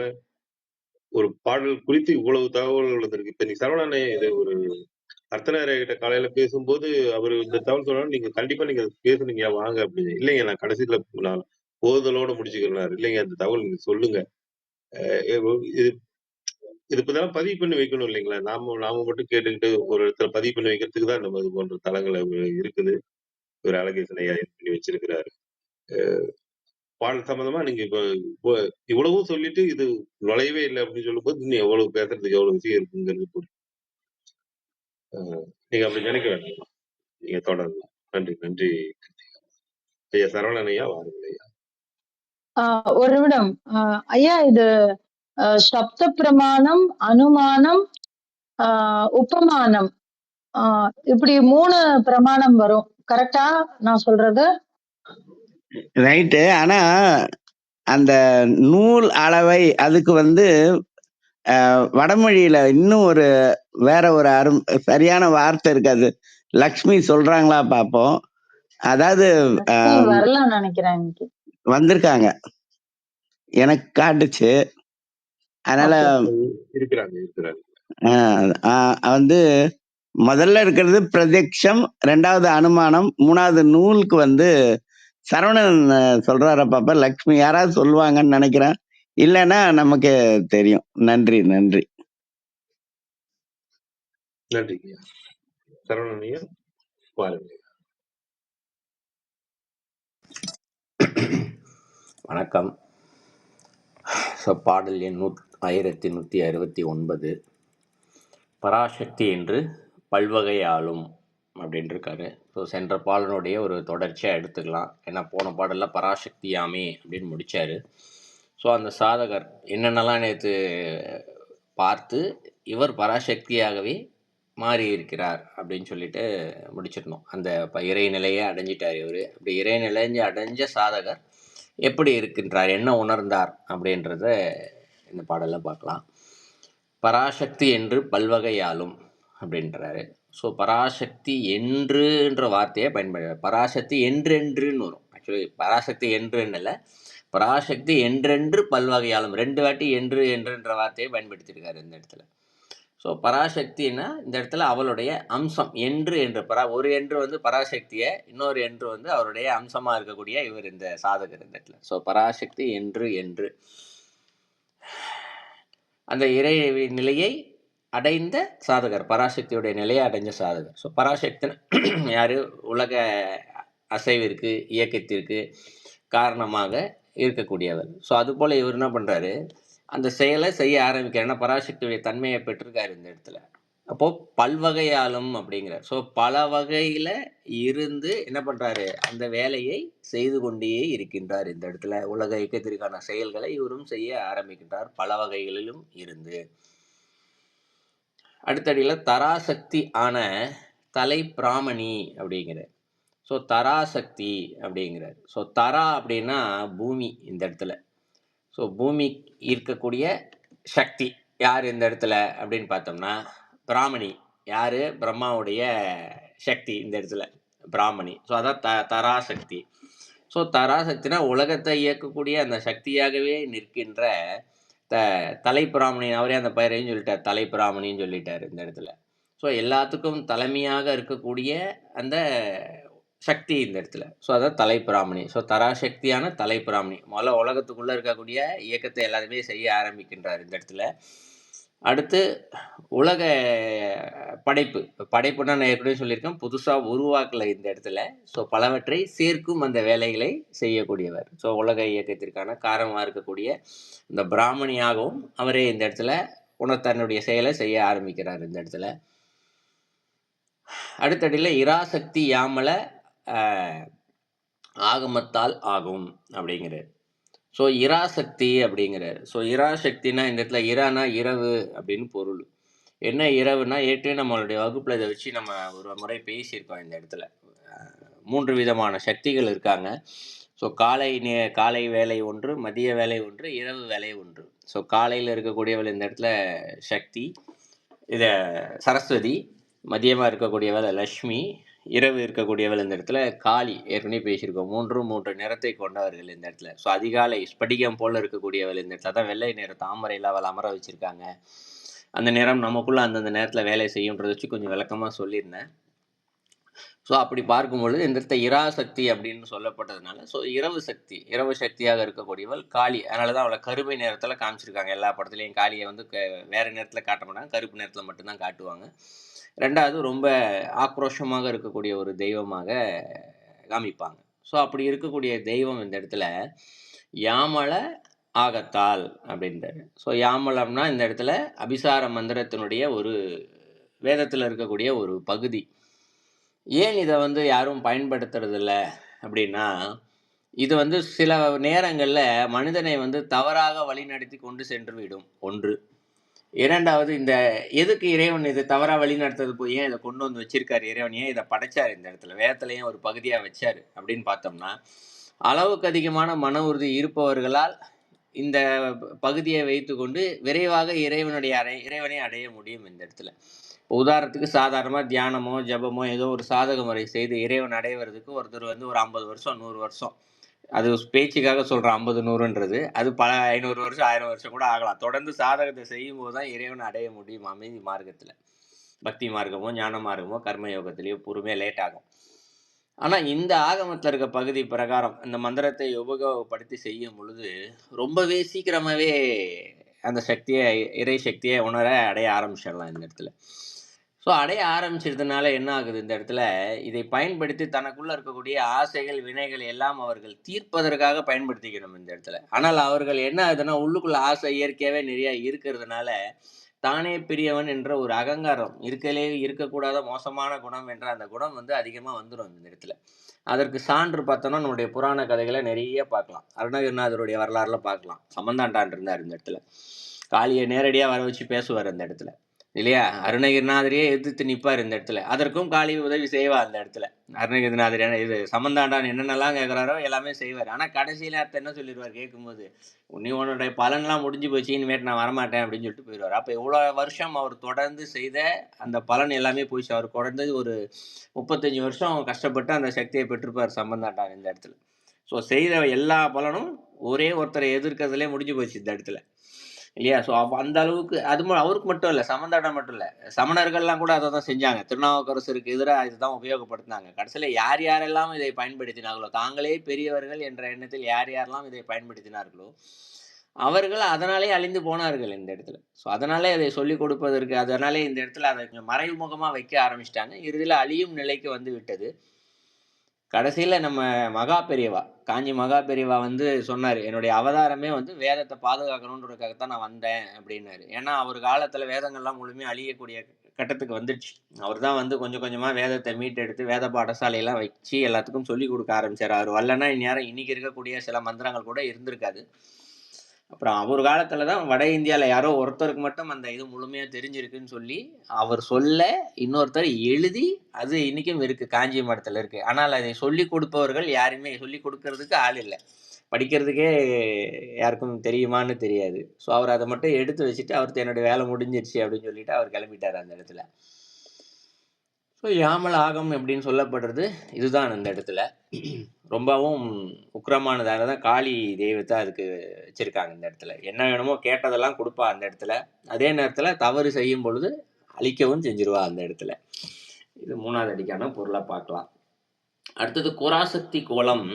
ஒரு பாடல் குறித்து இவ்வளவு தகவல்கள் வந்திருக்கு. இப்ப நீ சரவணனே இது ஒரு அர்த்தநாயகர் கிட்ட காலையில பேசும்போது அவர் இந்த தகவல் சொன்னாலும் நீங்க கண்டிப்பா நீங்க பேசுனீங்க வாங்க அப்படின்னு. இல்லைங்க நான் கடைசியில நான் போதலோட முடிச்சுக்கிறேன். இல்லைங்க அந்த தகவல் நீங்க சொல்லுங்க. இது இது இப்பதான் பதிவு பண்ணி வைக்கணும் இல்லைங்களா? நாம மட்டும் கேட்டுக்கிட்டு ஒரு இடத்துல பதிவு பண்ணி வைக்கிறதுக்கு தான் நம்ம இது போன்ற தளங்கள் இருக்குது. ஒரு அழகேசன் ஐயா பண்ணி வச்சிருக்கிறாரு. பாடல் சம்பந்தமா நீங்க இப்போ இவ்வளவும் சொல்லிட்டு இது நுழையவே இல்லை அப்படின்னு சொல்லும்போது இன்னும் எவ்வளவு பேசுறதுக்கு எவ்வளவு விஷயம் இருக்குங்கிறது புரியும். நீங்க அப்படி நினைக்க வேண்டாம், நீங்க தொடரலாம். நன்றி நன்றி ஐயா. சரவணன் ஐயா வாருங்கள் ஐயா. ஒரு நிமிடம் ஐயா, இது சப்த பிரமாணம், அனுமானம், உபமானம், இப்படி 3 பிரமாணம் வரும். கரெக்டா நான் சொல்றது? ரைட்டு. ஆனா அந்த நூல் அளவை அதுக்கு வந்து வடமொழியில இன்னும் ஒரு வேற ஒரு சரியான வார்த்தை இருக்காது. லக்ஷ்மி சொல்றாங்களா பாப்போம். அதாவது வரலாம் நினைக்கிறேன், இன்னைக்கு வந்திருக்காங்க, எனக்கு காட்டுச்சு. அதனால இருக்கிறாங்க. வந்து முதல்ல இருக்கிறது பிரத்யக்ஷம், 2வது அனுமானம், 3வது நூலுக்கு வந்து சரவணன் சொல்றார பாப்பா. லக்ஷ்மி யாராவது சொல்லுவாங்கன்னு நினைக்கிறேன், இல்லைன்னா நமக்கு தெரியும். நன்றி நன்றி நன்றி சரவணன் ஐயா வாருங்க. வணக்கம். பாடல் எண் 1169 பராசக்தி என்று பல்வகை ஆளும் அப்படின்னு இருக்காரு. ஸோ சென்ற பாடலுடைய ஒரு தொடர்ச்சியாக எடுத்துக்கலாம். ஏன்னா போன பாடலில் பராசக்தியாமே அப்படின்னு முடித்தார். ஸோ அந்த சாதகர் என்னென்னலாம் நேற்று பார்த்து இவர் பராசக்தியாகவே மாறி இருக்கிறார் அப்படின்னு சொல்லிட்டு முடிச்சிடணும். அந்த இறை நிலையை அடைஞ்சிட்டார் இவர். அப்படி இறை நிலைஞ்சு அடைஞ்ச சாதகர் எப்படி இருக்கின்றார், என்ன உணர்ந்தார் அப்படின்றத இந்த பாடலில் பார்க்கலாம். பராசக்தி என்று பல்வகையாலும் அப்படின்றாரு. ஸோ பராசக்தி என்றுன்ற வார்த்தையை பயன்படுத்த, பராசக்தி என்றென்றுன்னு வரும். ஆக்சுவலி பராசக்தி என்றுன்னு இல்லை, பராசக்தி என்றென்று பல்வகையாலும் 2 வாட்டி என்றுன்ற வார்த்தையை பயன்படுத்தியிருக்காரு இந்த இடத்துல. ஸோ பராசக்தின்னா இந்த இடத்துல அவளுடைய அம்சம் என்று ஒரு என்று வந்து பராசக்தியை, இன்னொரு என்று வந்து அவருடைய அம்சமாக இருக்கக்கூடிய இவர் இந்த சாதகர் இந்த இடத்துல. ஸோ பராசக்தி என்று அந்த இறை நிலையை அடைந்த சாதகர், பராசக்தியுடைய நிலையை அடைஞ்ச சாதகர். ஸோ பராசக்தின்னு யார்? உலக அசைவிற்கு இயக்கத்திற்கு காரணமாக இருக்கக்கூடியவர். ஸோ அதுபோல் இவர் என்ன பண்ணுறாரு, அந்த செயலை செய்ய ஆரம்பிக்கிறார். ஏன்னா பராசக்தியுடைய தன்மையை பெற்றிருக்காரு இந்த இடத்துல. அப்போது பல்வகையாலும் அப்படிங்கிறார். ஸோ பல வகையில் இருந்து என்ன பண்ணுறாரு, அந்த வேலையை செய்து கொண்டே இருக்கின்றார் இந்த இடத்துல. உலக இயக்கத்திற்கான செயல்களை இவரும் செய்ய ஆரம்பிக்கின்றார் பல வகைகளிலும் இருந்து. அடுத்தடியில் தராசக்தி ஆன தலை பிராமணி அப்படிங்கிறார். ஸோ தராசக்தி அப்படிங்கிறார். ஸோ தரா அப்படின்னா பூமி இந்த இடத்துல. ஸோ பூமி இருக்கக்கூடிய சக்தி யார் இந்த இடத்துல அப்படின்னு பார்த்தோம்னா பிராமணி. யார்? பிரம்மாவுடைய சக்தி இந்த இடத்துல பிராமணி. ஸோ அதான் தராசக்தி. ஸோ தராசக்தினா உலகத்தை இயக்கக்கூடிய அந்த சக்தியாகவே நிற்கின்ற தலை பிராமணி. அவரே அந்த பெயரையும் சொல்லிட்டார், தலை பிராமணின்னு சொல்லிட்டார் இந்த இடத்துல. ஸோ எல்லாத்துக்கும் தலைமையாக இருக்கக்கூடிய அந்த சக்தி இந்த இடத்துல. ஸோ அதான் தலை பிராமணி. ஸோ தராசக்தியான தலை பிராமணி முதல்ல உலகத்துக்குள்ளே இருக்கக்கூடிய இயக்கத்தை எல்லாருமே செய்ய ஆரம்பிக்கின்றார் இந்த இடத்துல. அடுத்து உலக படைப்புன்னா நான் ஏற்கனவே சொல்லியிருக்கேன், புதுசாக உருவாக்கலை இந்த இடத்துல. ஸோ பலவற்றை சேர்க்கும் அந்த வேலைகளை செய்யக்கூடியவர். ஸோ உலக இயக்கத்திற்கான காரணமாக இருக்கக்கூடிய இந்த பிராமணியாகவும் அவரே இந்த இடத்துல தன்னுடைய செயலை செய்ய ஆரம்பிக்கிறார் இந்த இடத்துல. அடுத்தடியில் இராசக்தி யாமல ஆகமத்தால் ஆகும் அப்படிங்கிறார். ஸோ இராசக்தி அப்படிங்கிறார். ஸோ இராசக்தினா இந்த இடத்துல இரானா இரவு அப்படின்னு பொருள். என்ன இரவுனா, ஏற்கனவே நம்மளுடைய வகுப்பில் இதை வச்சு நம்ம ஒரு முறை பேசியிருக்கோம் இந்த இடத்துல. 3 விதமான சக்திகள் இருக்காங்க. ஸோ காலை வேலை ஒன்று, மதிய வேலை ஒன்று, இரவு வேலை ஒன்று. ஸோ காலையில் இருக்கக்கூடியவள் இந்த இடத்துல சக்தி, இதை சரஸ்வதி. மதியமாக இருக்கக்கூடியவள் லக்ஷ்மி, இரவு இருக்கக்கூடியவள் இந்த இடத்துல காளி. ஏற்கனவே பேசியிருக்கோம். 3 நிறத்தை கொண்டவர்கள் இந்த இடத்துல. ஸோ அதிகாலை ஸ்படிகம் போல் இருக்கக்கூடியவள் இந்த இடத்துல. தான் வெள்ளை நிற தாமரையில் அவள் அமர வச்சுருக்காங்க. அந்த நிறம் நமக்குள்ளே அந்தந்த நேரத்தில் வேலை செய்யுன்றதை வச்சு கொஞ்சம் விளக்கமாக சொல்லியிருந்தேன். ஸோ அப்படி பார்க்கும்பொழுது இந்த இடத்துல இராசக்தி அப்படின்னு சொல்லப்பட்டதுனால, ஸோ இரவு சக்தியாக இருக்கக்கூடியவள் காளி. அதனால தான் அவளை கருமை நேரத்தில் காமிச்சிருக்காங்க. எல்லா படத்துலையும் காளியை வந்து வேறு நேரத்தில் காட்ட மாட்டாங்க, கருப்பு நேரத்தில் மட்டும்தான் காட்டுவாங்க. 2வது ரொம்ப ஆக்ரோஷமாக இருக்கக்கூடிய ஒரு தெய்வமாக காமிப்பாங்க. ஸோ அப்படி இருக்கக்கூடிய தெய்வம் இந்த இடத்துல யாமல ஆகத்தால் அப்படின்றாரு. ஸோ யாமலம்னா இந்த இடத்துல அபிசார மந்திரத்தினுடைய ஒரு வேதத்தில் இருக்கக்கூடிய ஒரு பகுதி. ஏன் இதை வந்து யாரும் பயன்படுத்துறதில்ல அப்படின்னா, இது வந்து சில நேரங்களில் மனிதனை வந்து தவறாக வழிநடத்தி கொண்டு சென்று விடும். 1. 2வது, இந்த எதுக்கு இறைவன் இது தவறாக வழிநடத்துறது போய் ஏன் இதை கொண்டு வந்து வச்சிருக்காரு இறைவன், ஏன் இதை படைச்சார் இந்த இடத்துல, வேதத்துலையும் ஒரு பகுதியாக வச்சார் அப்படின்னு பார்த்தோம்னா, அளவுக்கு அதிகமான மன உறுதி இருப்பவர்களால் இந்த பகுதியை வைத்து கொண்டு விரைவாக இறைவனை அடைய முடியும் இந்த இடத்துல. உதாரணத்துக்கு சாதாரணமாக தியானமோ ஜபமோ ஏதோ ஒரு சாதக முறை செய்து இறைவன் அடைவதற்கு ஒருத்தர் வந்து ஒரு 50 வருஷம் 100 வருஷம், அது பேச்சுக்காக சொல்கிறோம் 50 100ன்றது, அது பல 500 வருஷம் 1000 வருஷம் கூட ஆகலாம். தொடர்ந்து சாதகத்தை செய்யும் போது தான் இறைவனை அடைய முடியும் அமைதி மார்க்கத்தில். பக்தி மார்க்கமோ ஞான மார்க்கமோ கர்மயோகத்திலேயோ பொறுமையாக லேட் ஆகும். ஆனால் இந்த ஆகமத்தில் இருக்க பகுதி பிரகாரம் இந்த மந்திரத்தை உபயோகப்படுத்தி செய்யும் பொழுது ரொம்பவே சீக்கிரமாகவே அந்த சக்தியை, இறை சக்தியை அடைய ஆரம்பிச்சிடலாம் இந்த இடத்துல. ஸோ அடைய ஆரம்பிச்சதுனால என்ன ஆகுது இந்த இடத்துல, இதை பயன்படுத்தி தனக்குள்ளே இருக்கக்கூடிய ஆசைகள் வினைகள் எல்லாம் அவர்கள் தீர்ப்பதற்காக பயன்படுத்திக்கணும் இந்த இடத்துல. ஆனால் அவர்கள் என்ன ஆகுதுன்னா, உள்ளுக்குள்ள ஆசை இயற்கையாகவே நிறையா இருக்கிறதுனால தானே பெரியவன் என்ற ஒரு அகங்காரம், இருக்கக்கூடாத மோசமான குணம் என்ற அந்த குணம் வந்து அதிகமாக வந்துடும் இந்த இடத்துல. அதற்கு சான்று பார்த்தோன்னா நம்மளுடைய புராண கதைகளை நிறைய பார்க்கலாம். அருணகிரிநாதருடைய வரலாறுல பார்க்கலாம். சம்பந்தாண்டான் இருந்தார் இந்த இடத்துல, காளியை நேரடியாக வர வச்சு பேசுவார் அந்த இடத்துல. இல்லையா? அருணகிரிநாதரையே எதிர்த்து நிற்பார் இந்த இடத்துல. அதற்கும் காளி உதவி செய்வா அந்த இடத்துல. அருணகிரிநாதர் இது சம்பந்தாண்டான் என்னென்னலாம் கேட்குறாரோ எல்லாமே செய்வார். ஆனால் கடைசியில் அர்த்தம் என்ன சொல்லிடுவார் கேட்கும்போது, நீ உன்னுடைய பலன்லாம் முடிஞ்சு போச்சு, இனிமேட்டு நான் வரமாட்டேன் அப்படின்னு சொல்லிட்டு போயிடுவார். அப்போ இவ்வளோ வருஷம் அவர் தொடர்ந்து செய்த அந்த பலன் எல்லாமே போயிடுச்சு. அவர் குறைந்தது ஒரு 35 வருஷம் கஷ்டப்பட்டு அந்த சக்தியை பெற்றிருப்பார் சம்பந்தாண்டான் இந்த இடத்துல. ஸோ செய்த எல்லா பலனும் ஒரே ஒருத்தரை எதிர்க்கிறதுலே முடிஞ்சு போச்சு இந்த இடத்துல, இல்லையா? ஸோ அந்த அளவுக்கு அவருக்கு மட்டும் இல்லை, சம்பந்தாட்டம் மட்டும் இல்லை, சமணர்கள்லாம் கூட அதை தான் செஞ்சாங்க. திருநாவுக்கரசருக்கு எதிராக இதுதான் உபயோகப்படுத்தினாங்க. கடைசியில் யார் யாரெல்லாம் இதை பயன்படுத்தினார்களோ, தாங்களே பெரியவர்கள் என்ற எண்ணத்தில் யார் யாரெல்லாம் இதை பயன்படுத்தினார்களோ அவர்கள் அதனாலே அழிந்து போனார்கள் இந்த இடத்துல. ஸோ அதனாலே அதை சொல்லிக் கொடுப்பதற்கு, அதனாலே இந்த இடத்துல அதை கொஞ்சம் மறைமுகமாக வைக்க ஆரம்பிச்சிட்டாங்க. இறுதியில் அழியும் நிலைக்கு வந்து விட்டது. கடைசியில் நம்ம மகா பெரியவா, காஞ்சி மகா பெரியவா சொன்னார், என்னுடைய அவதாரமே வேதத்தை பாதுகாக்கணுன்றதுக்காகத்தான் நான் வந்தேன் அப்படின்னாரு. ஏன்னா அவர் காலத்தில் வேதங்கள்லாம் முழுமையாக அழியக்கூடிய கட்டத்துக்கு வந்துடுச்சு. அவர் தான் கொஞ்சம் கொஞ்சமாக வேதத்தை மீட்டெடுத்து வேத பாடசாலையெல்லாம் வச்சு எல்லாத்துக்கும் சொல்லி கொடுக்க ஆரம்பித்தார். அவர் வரலன்னா இந்நேரம் இன்னைக்கு இருக்கக்கூடிய சில மந்திரங்கள் கூட இருந்திருக்காது. அப்புறம் அவர் காலத்தில் தான் வட இந்தியாவில் யாரோ ஒருத்தருக்கு மட்டும் அந்த இது முழுமையாக தெரிஞ்சிருக்குன்னு சொல்லி அவர் சொல்ல இன்னொருத்தர் எழுதி அது இன்றைக்கும் இருக்குது, காஞ்சி மடத்தில் இருக்குது. ஆனால் அதை சொல்லி கொடுப்பவர்கள் யாருமே சொல்லி கொடுக்கறதுக்கு ஆள் இல்லை, படிக்கிறதுக்கே யாருக்கும் தெரியுமான்னு தெரியாது. ஸோ அவர் அதை மட்டும் எடுத்து வச்சுட்டு அவருக்கு என்னோடய வேலை முடிஞ்சிருச்சு அப்படின்னு சொல்லிட்டு அவர் கிளம்பிட்டார் அந்த இடத்துல. ஸோ யாமல் ஆகம் அப்படின்னு சொல்லப்படுறது இதுதான் அந்த இடத்துல. ரொம்பவும் உக்கிரமானதாக தான் காளி தெய்வத்தை அதுக்கு வச்சுருக்காங்க இந்த இடத்துல. என்ன வேணுமோ கேட்டதெல்லாம் கொடுப்பா அந்த இடத்துல. அதே நேரத்தில் தவறு செய்யும் பொழுது அழிக்கவும் செஞ்சிருவா அந்த இடத்துல. இது 3வது அடிக்கான பொருளாக பார்க்கலாம். அடுத்தது குராசக்தி கோலம்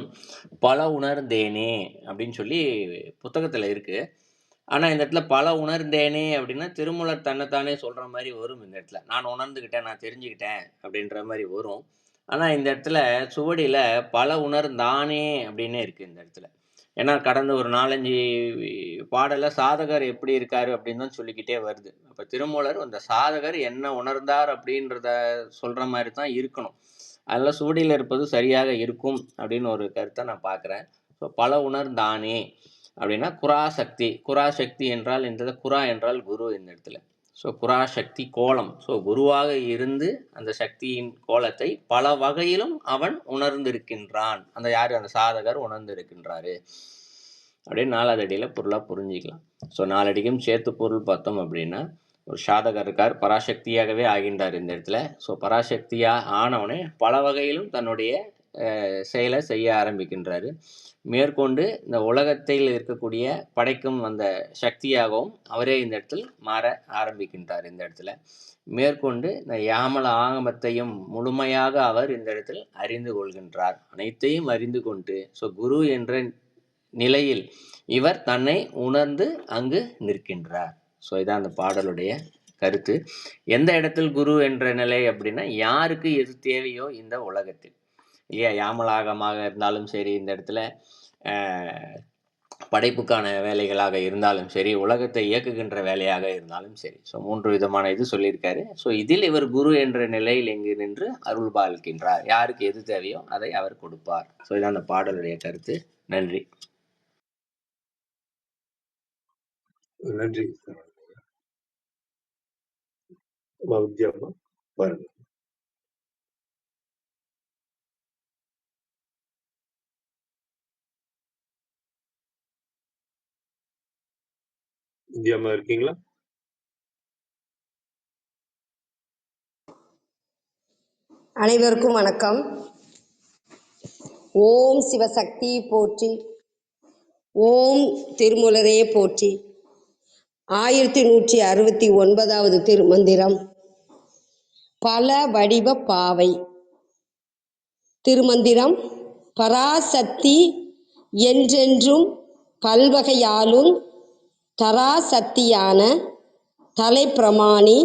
பல உணர்ந்தேனே அப்படின்னு சொல்லி புத்தகத்தில் இருக்குது. ஆனால் இந்த இடத்துல பல உணர்ந்தேனே அப்படின்னா திருமூலர் தன்னைத்தானே சொல்கிற மாதிரி வரும் இந்த இடத்துல. நான் உணர்ந்துக்கிட்டேன், நான் தெரிஞ்சுக்கிட்டேன் அப்படின்ற மாதிரி வரும். ஆனால் இந்த இடத்துல சுவடியில் பல உணர்ந்தானே அப்படின்னே இருக்குது இந்த இடத்துல. ஏன்னா கடந்த ஒரு 4-5 பாடலில் சாதகர் எப்படி இருக்காரு அப்படின்னு தான் சொல்லிக்கிட்டே வருது. அப்போ திருமூலர் அந்த சாதகர் என்ன உணர்ந்தார் அப்படின்றத சொல்கிற மாதிரி தான் இருக்கணும். அதெல்லாம் சுவடியில் இருப்பது சரியாக இருக்கும் அப்படின்னு ஒரு கருத்தை நான் பார்க்குறேன். ஸோ பல உணர்ந்தானே அப்படின்னா குராசக்தி. குராசக்தி என்றால் இந்த குரா என்றால் குரு இந்த இடத்துல. ஸோ குராசக்தி கோலம். ஸோ குருவாக இருந்து அந்த சக்தியின் கோலத்தை பல வகையிலும் அவன் உணர்ந்திருக்கின்றான். அந்த சாதகர் உணர்ந்திருக்கின்றாரு அப்படின்னு 4வது அடியில் பொருளாக புரிஞ்சிக்கலாம். ஸோ 4 அடிக்கும் சேர்த்து பொருள் பார்த்தோம் அப்படின்னா, ஒரு சாதகர் இருக்கார், பராசக்தியாகவே ஆகின்றார் இந்த இடத்துல. ஸோ பராசக்தியாக ஆனவனே பல வகையிலும் தன்னுடைய செயலை செய்ய ஆரம்பிக்கின்றாரு. மேற்கொண்டு இந்த உலகத்தில் இருக்கக்கூடிய படைக்கும் அந்த சக்தியாகவும் அவரே இந்த இடத்தில் மாற ஆரம்பிக்கின்றார் இந்த இடத்துல. மேற்கொண்டு இந்த யாமல ஆகமத்தையும் முழுமையாக அவர் இந்த இடத்தில் அறிந்து கொள்கின்றார். அனைத்தையும் அறிந்து கொண்டு ஸோ குரு என்ற நிலையில் இவர் தன்னை உணர்ந்து அங்கு நிற்கின்றார். ஸோ இதான் அந்த பாடலுடைய கருத்து. எந்த இடத்தில் குரு என்ற நிலை அப்படின்னா, யாருக்கு எது தேவையோ இந்த உலகத்தில், இல்லையா? யாமலாகமாக இருந்தாலும் சரி, இந்த இடத்துல படைப்புக்கான வேலைகளாக இருந்தாலும் சரி, உலகத்தை இயக்குகின்ற வேலையாக இருந்தாலும் சரி. ஸோ 3 விதமான இது சொல்லியிருக்காரு. ஸோ இதில் இவர் குரு என்ற நிலையில் எங்கு நின்று அருள் பாலிக்கின்றார். யாருக்கு எது தேவையோ அதை அவர் கொடுப்பார். ஸோ இதான் அந்த பாடலுடைய கருத்து. நன்றி. நன்றி. வித்யாமா பாருங்க. வித்யாமா இருக்கீங்களா? அனைவருக்கும் வணக்கம். ஓம் சிவசக்தி போற்றி, ஓம் திருமூலரே போற்றி. 1169வது திருமந்திரம். பல வடிவ பாவை. திருமந்திரம். பராசக்தி என்றென்றும் பல்வகையாலும் தராசக்தியான தலைப்பிரமாணி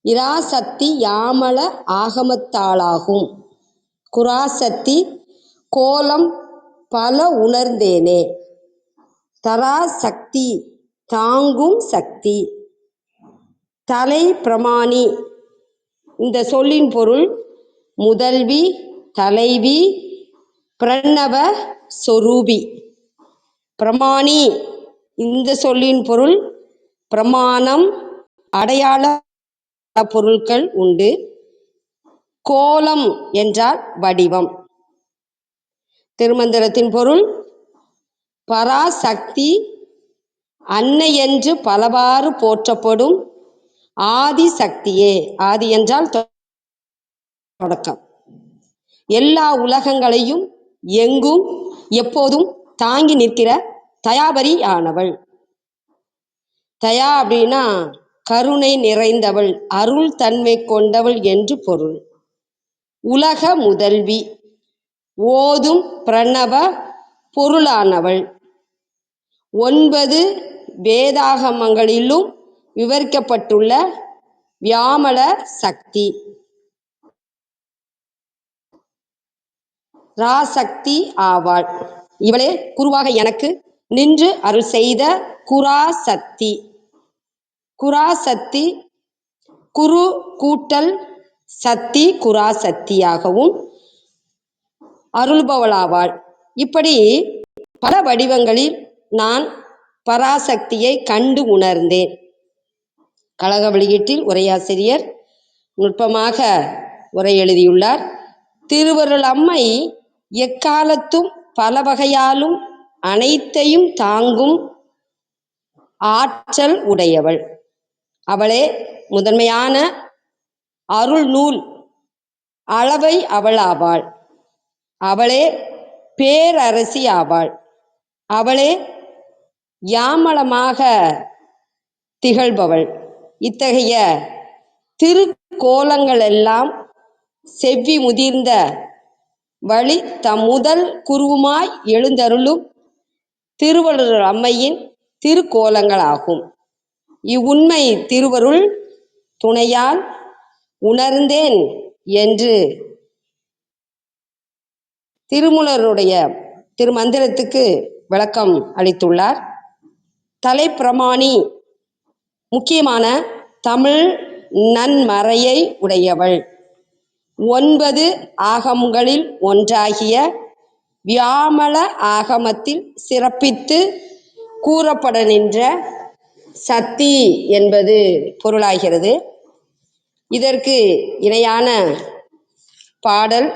இராசக்தி யாமல ஆகமத்தாளாகும். குராசக்தி கோலம் பல உணர்ந்தேனே. தராசக்தி தாங்கும் சக்தி. தலை பிரமாணி இந்த சொல்லின் பொருள் முதல்வி, தலைவி, பிரணவ சொரூபி. பிரமாணி இந்த சொல்லின் பொருள் பிரமாணம், அடையாள பொருட்கள் உண்டு. கோலம் என்றால் வடிவம். திருமந்திரத்தின் பொருள்: பராசக்தி அன்னை என்று பலவாறு போற்றப்படும் ஆதி சக்தியே. ஆதி என்றால் தொடக்கம். எல்லா உலகங்களையும் எங்கும் எப்போதும் தாங்கி நிற்கிற தயாபரி ஆனவள். தயா அப்படின்னா கருணை நிறைந்தவள், அருள் தன்மை கொண்டவள் என்று பொருள். உலக முதல்வி, ஓதும் பிரணவ பொருளானவள். 9 வேதாகமங்களிலும் விவரிக்கப்பட்டுள்ள வியாமள சக்தி, ராசக்தி ஆவாள். இவளே குருவாக எனக்கு நின்று அருள் செய்த குராசக்தி. குராசக்தி குரு கூட்டல் சக்தி குராசக்தியாகவும் அருள்பவளாவாள். இப்படி பல வடிவங்களில் நான் பராசக்தியை கண்டு உணர்ந்தேன். கழக வெளியீட்டில் உரையாசிரியர் நுட்பமாக உரை எழுதியுள்ளார். திருவருள் அம்மை எக்காலத்தும் பல வகையாலும் அனைத்தையும் தாங்கும் ஆற்றல் உடையவள். அவளே முதன்மையான அருள் நூல் அளவை அவள் ஆவாள். அவளே பேரரசி ஆவாள். அவளே யாமளமாக திகழ்பவள். இத்தகைய திருக்கோலங்கள் எல்லாம் செவ்வி முதிர்ந்த வழி தம் முதல் குருவுமாய் எழுந்தருளும் திருவருள் அம்மையின் திருக்கோலங்களாகும். இவ்வுண்மை திருவருள் துணையால் உணர்ந்தேன் என்று திருமூலருடைய திருமந்திரத்துக்கு விளக்கம் அளித்துள்ளார். தலைப்பிரமாணி முக்கியமான தமிழ் நன்மறையை உடையவள். 9 ஆகமங்களில் ஒன்றாகிய வியாமள ஆகமத்தில் சிறப்பித்து கூறப்பட நின்ற சக்தி என்பது பொருளாகிறது. இதற்கு இணையான பாடல்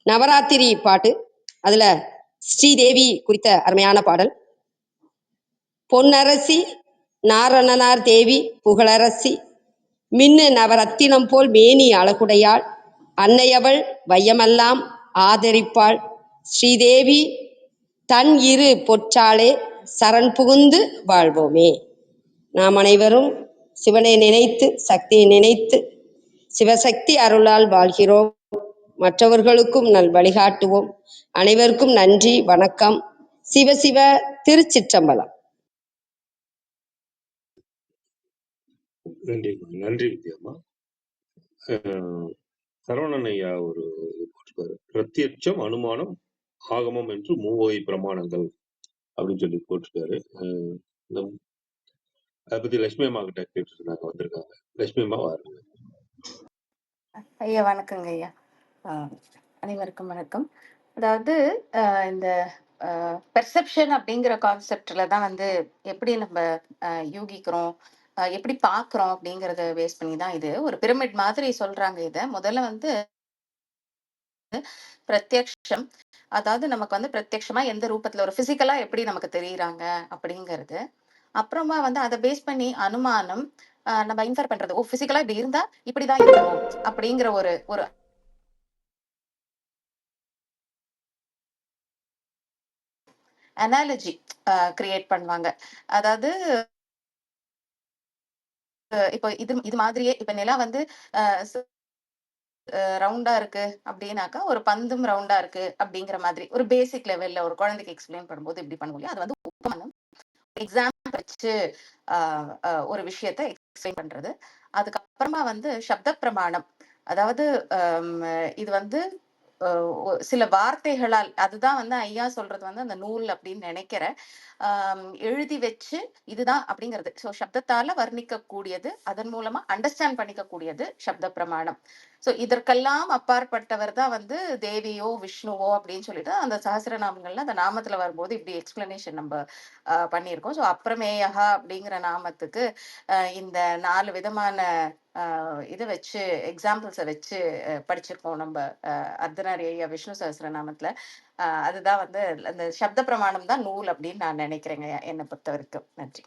நவராத்திரி பாட்டு. அதுல ஸ்ரீதேவி குறித்த அருமையான பாடல். பொன்னரசி நாரணனார் தேவி புகழரசி, மின்னு நவரத்தினம் போல் மேனி அழகுடையாள், அன்னையவள் வையமெல்லாம் ஆதரிப்பாள், ஸ்ரீதேவி தன் இரு பொற்றாளே சரண் புகுந்து வாழ்வோமே. நாம் அனைவரும் சிவனை நினைத்து சக்தியை நினைத்து சிவசக்தி அருளால் வாழ்கிறோம். மற்றவர்களுக்கும் நல் வழிகாட்டுவோம். அனைவருக்கும் நன்றி, வணக்கம். சிவசிவ. திருச்சிற்றம்பலம். நன்றி நன்றி வித்யாமா. சரவணன் ஐயா ஒரு போட்டிருக்காரு, பிரத்யட்சம் அனுமானம் ஆகமம் என்று 3 வகை பிரமாணங்கள் அப்படின்னு சொல்லி போட்டிருக்காரு. அதை பத்தி லட்சுமி அம்மா கிட்ட கேட்டு இருந்தாங்க, வந்திருக்காங்க. லட்சுமி அம்மா வாருங்க. ஐயா வணக்கங்க ஐயா. அனைவருக்கும் வணக்கம். அதாவது இந்த பெர்செப்ஷன் அப்படிங்கிற கான்செப்ட்ல தான் வந்து எப்படி நம்ம யூகிக்கிறோம், எப்படி பார்க்குறோம் அப்படிங்கிறத பேஸ் பண்ணி தான் இது ஒரு பிரமிட் மாதிரி சொல்றாங்க. இதை முதல்ல வந்து பிரத்யக்ஷம், அதாவது நமக்கு வந்து பிரத்யக்ஷமா எந்த ரூபத்துல ஒரு பிசிக்கலா எப்படி நமக்கு தெரியுறாங்க அப்படிங்கிறது. அப்புறமா வந்து அதை பேஸ் பண்ணி அனுமானம், நம்ம இன்ஃபர் பண்றது, ஓ பிசிக்கலா இப்படி இருந்தா இப்படிதான் இருக்கணும் அப்படிங்கிற ஒரு ஒரு அனாலஜி கிரியேட் பண்ணுவாங்க. அதாவது இப்போ இது இது மாதிரியே இப்ப நிலா வந்து ரவுண்டா இருக்கு அப்படின்னாக்கா ஒரு பந்தும் ரவுண்டா இருக்கு அப்படிங்கிற மாதிரி ஒரு பேசிக் லெவல்ல ஒரு குழந்தைக்கு எக்ஸ்பிளைன் பண்ணும்போது இப்படி பண்ணுவோம். அது வந்து உபமானம், எக்ஸாம்பிள் வச்சு ஒரு விஷயத்தை எக்ஸ்பிளைன் பண்றது. அதுக்கப்புறமா வந்து சப்த பிரமாணம், அதாவது இது வந்து சில வார்த்தைகளால், அதுதான் வந்து ஐயா சொல்றது வந்து அந்த நூல் அப்படின்னு நினைக்கிறேன். எழுதி வச்சு இதுதான் அப்படிங்கிறது. ஸோ சப்தத்தால வர்ணிக்கக்கூடியது, அதன் மூலமா அண்டர்ஸ்டாண்ட் பண்ணிக்கக்கூடியது சப்த பிரமாணம். ஸோ இதற்கெல்லாம் அப்பாற்பட்டவர் தான் வந்து தேவியோ விஷ்ணுவோ அப்படின்னு சொல்லிட்டு அந்த சஹசிரநாமங்கள்ல அந்த நாமத்துல வரும்போது இப்படி எக்ஸ்பிளனேஷன் நம்ம பண்ணியிருக்கோம். ஸோ அப்ரமேயகா அப்படிங்கிற நாமத்துக்கு இந்த 4 விதமான இதை வச்சு எக்ஸாம்பிள்ஸை வச்சு படிச்சிருக்கோம் நம்ம அர்த்தநாரிய விஷ்ணு சஹசிரநாமத்துல. அதுதான் வந்து அந்த சப்த பிரமாணம் தான் நூல் அப்படின்னு நான் நினைக்கிறேங்க, என்னை பொறுத்த வரைக்கும். நன்றி.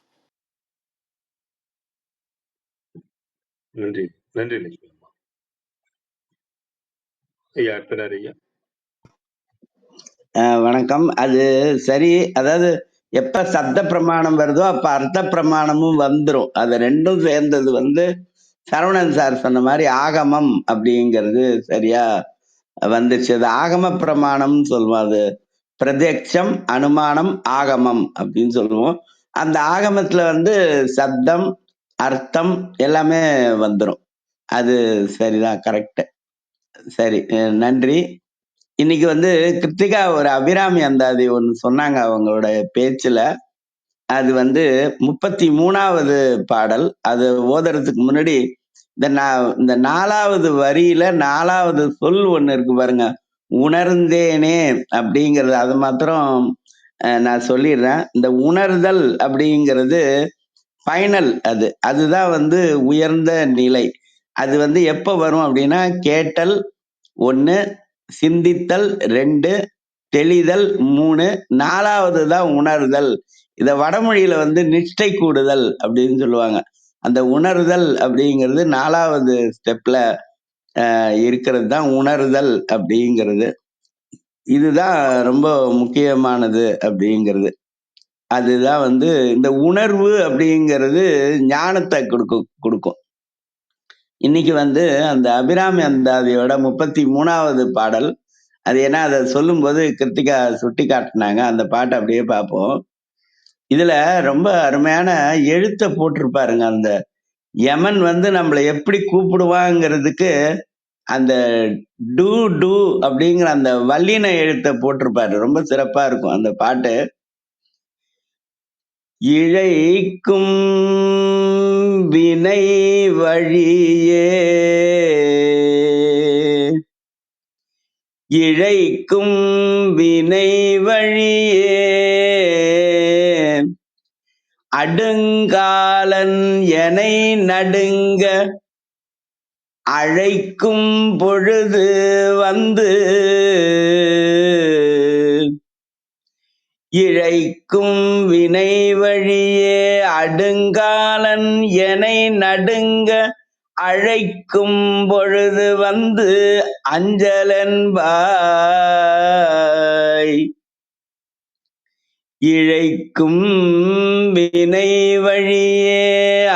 நன்றி நன்றி லட்சுமி அம்மா. ஐயா அர்த்தனார் ஐயா. வணக்கம். அது சரி, அதாவது எப்ப சப்த பிரமாணம் வருதோ அப்ப அர்த்த பிரமாணமும் வந்துரும். அது ரெண்டும் சேர்ந்தது வந்து சரவணன் சார் சொன்ன மாதிரி ஆகமம் அப்படிங்கிறது சரியா வந்துச்சு. அது ஆகம பிரமாணம் சொல்லுவோம். அது பிரத்யக்ஷம், அனுமானம், ஆகமம் அப்படின்னு சொல்லுவோம். அந்த ஆகமத்துல வந்து சப்தம், அர்த்தம் எல்லாமே வந்துரும். அது சரிதான், கரெக்ட். சரி, நன்றி. இன்னைக்கு வந்து கிருத்திகா ஒரு அபிராமி அந்தாதி ஒன்று சொன்னாங்க அவங்களோட பேச்சுல. அது வந்து 33வது பாடல். அது ஓதுறதுக்கு முன்னாடி இந்த 4வது வரியில 4வது சொல் ஒண்ணு இருக்கு பாருங்க, உணர்ந்தேனே அப்படிங்கிறது. அது மாத்திரம் நான் சொல்லிடுறேன். இந்த உணர்தல் அப்படிங்கிறது ஃபைனல். அதுதான் வந்து உயர்ந்த நிலை. அது வந்து எப்ப வரும் அப்படின்னா, கேட்டல் 1, சிந்தித்தல் 2, தெளிதல் 3, 4வது தான் உணர்தல். இத வடமொழியில வந்து நிஷ்டை கூடுதல் அப்படின்னு சொல்லுவாங்க. அந்த உணர்தல் அப்படிங்கிறது 4வது ஸ்டெப்ல இருக்கிறது தான் உணர்தல் அப்படிங்கிறது. இதுதான் ரொம்ப முக்கியமானது அப்படிங்கிறது. அதுதான் வந்து இந்த உணர்வு அப்படிங்கிறது ஞானத்தை கொடுக்கும். இன்னைக்கு வந்து அந்த அபிராமி அந்தாதியோட 33வது பாடல். அது ஏன்னா அதை சொல்லும்போது கிருத்திகா சுட்டி காட்டினாங்க. அந்த பாட்டை அப்படியே பார்ப்போம். இதுல ரொம்ப அருமையான எழுத்தை போட்டிருப்பாருங்க. அந்த யமன் வந்து நம்மளை எப்படி கூப்பிடுவாங்கிறதுக்கு அந்த டூ டூ அப்படிங்கிற அந்த வல்லின எழுத்தை போட்டிருப்பாரு. ரொம்ப சிறப்பா இருக்கும் அந்த பாட்டு. இழைக்கும் வினை வழியே, இழைக்கும் வினை வழியே, அடுங்காலன் எனை நடுங்க அழைக்கும் பொழுது வந்து, இழைக்கும் வினை வழியே அடுங்காலன் எனை நடுங்க அழைக்கும் பொழுது வந்து அஞ்சலன்பாய். இழைக்கும் வினை வழியே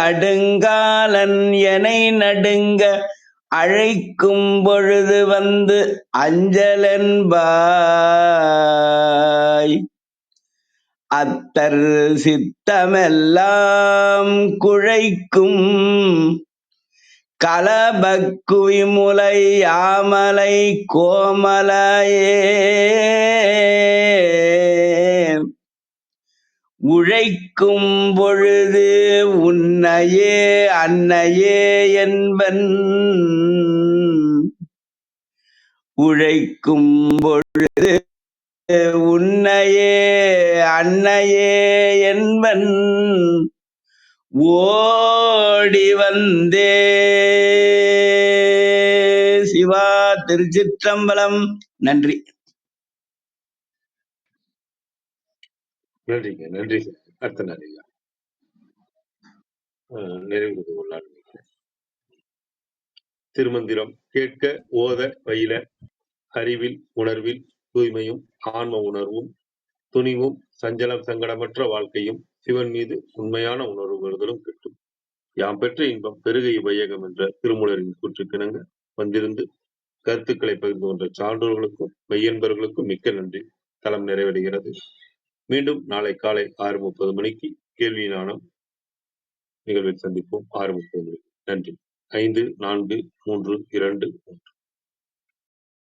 அடுங்காலன் எனை நடுங்க அழைக்கும் பொழுது வந்து அஞ்சலன்பாய். அத்தர் சித்தமெல்லாம் குழைக்கும் கலபக்குவி முலை யாமலை கோமலையே, உழைக்கும் பொழுது உன்னையே அன்னையே என்பன். உழைக்கும் பொழுது உன்னையே அன்னையே என்பன். ஓடி வந்தே. சிவா திருச்சிற்றம்பலம். நன்றி. நன்றிங்க, நன்றி அர்த்தனார் ஐயா. நிறைவு கொள்ளார். திருமந்திரம் கேட்க ஓத பயில அறிவில் உணர்வில் தூய்மையும் ஆன்ம உணர்வும் துணிவும் சஞ்சலம் சங்கடமற்ற வாழ்க்கையும் சிவன் மீது உண்மையான உணர்வு வருதலும் கிட்டும். யாம் பெற்ற இன்பம் பெருகை வையகம் என்ற திருமூலரின் கூற்றுக்கிணங்க வந்திருந்து கருத்துக்களை பகிர்ந்து கொண்ட சான்றோர்களுக்கும் மெய்யன்பர்களுக்கும் மிக்க நன்றி. தளம் நிறைவடைகிறது. மீண்டும் நாளை காலை 6:30 மணிக்கு கேள்வி ஞானம் நிகழ்வில் சந்திப்போம். 6:30 மணிக்கு. நன்றி. 5, 4, 3, 2, 1.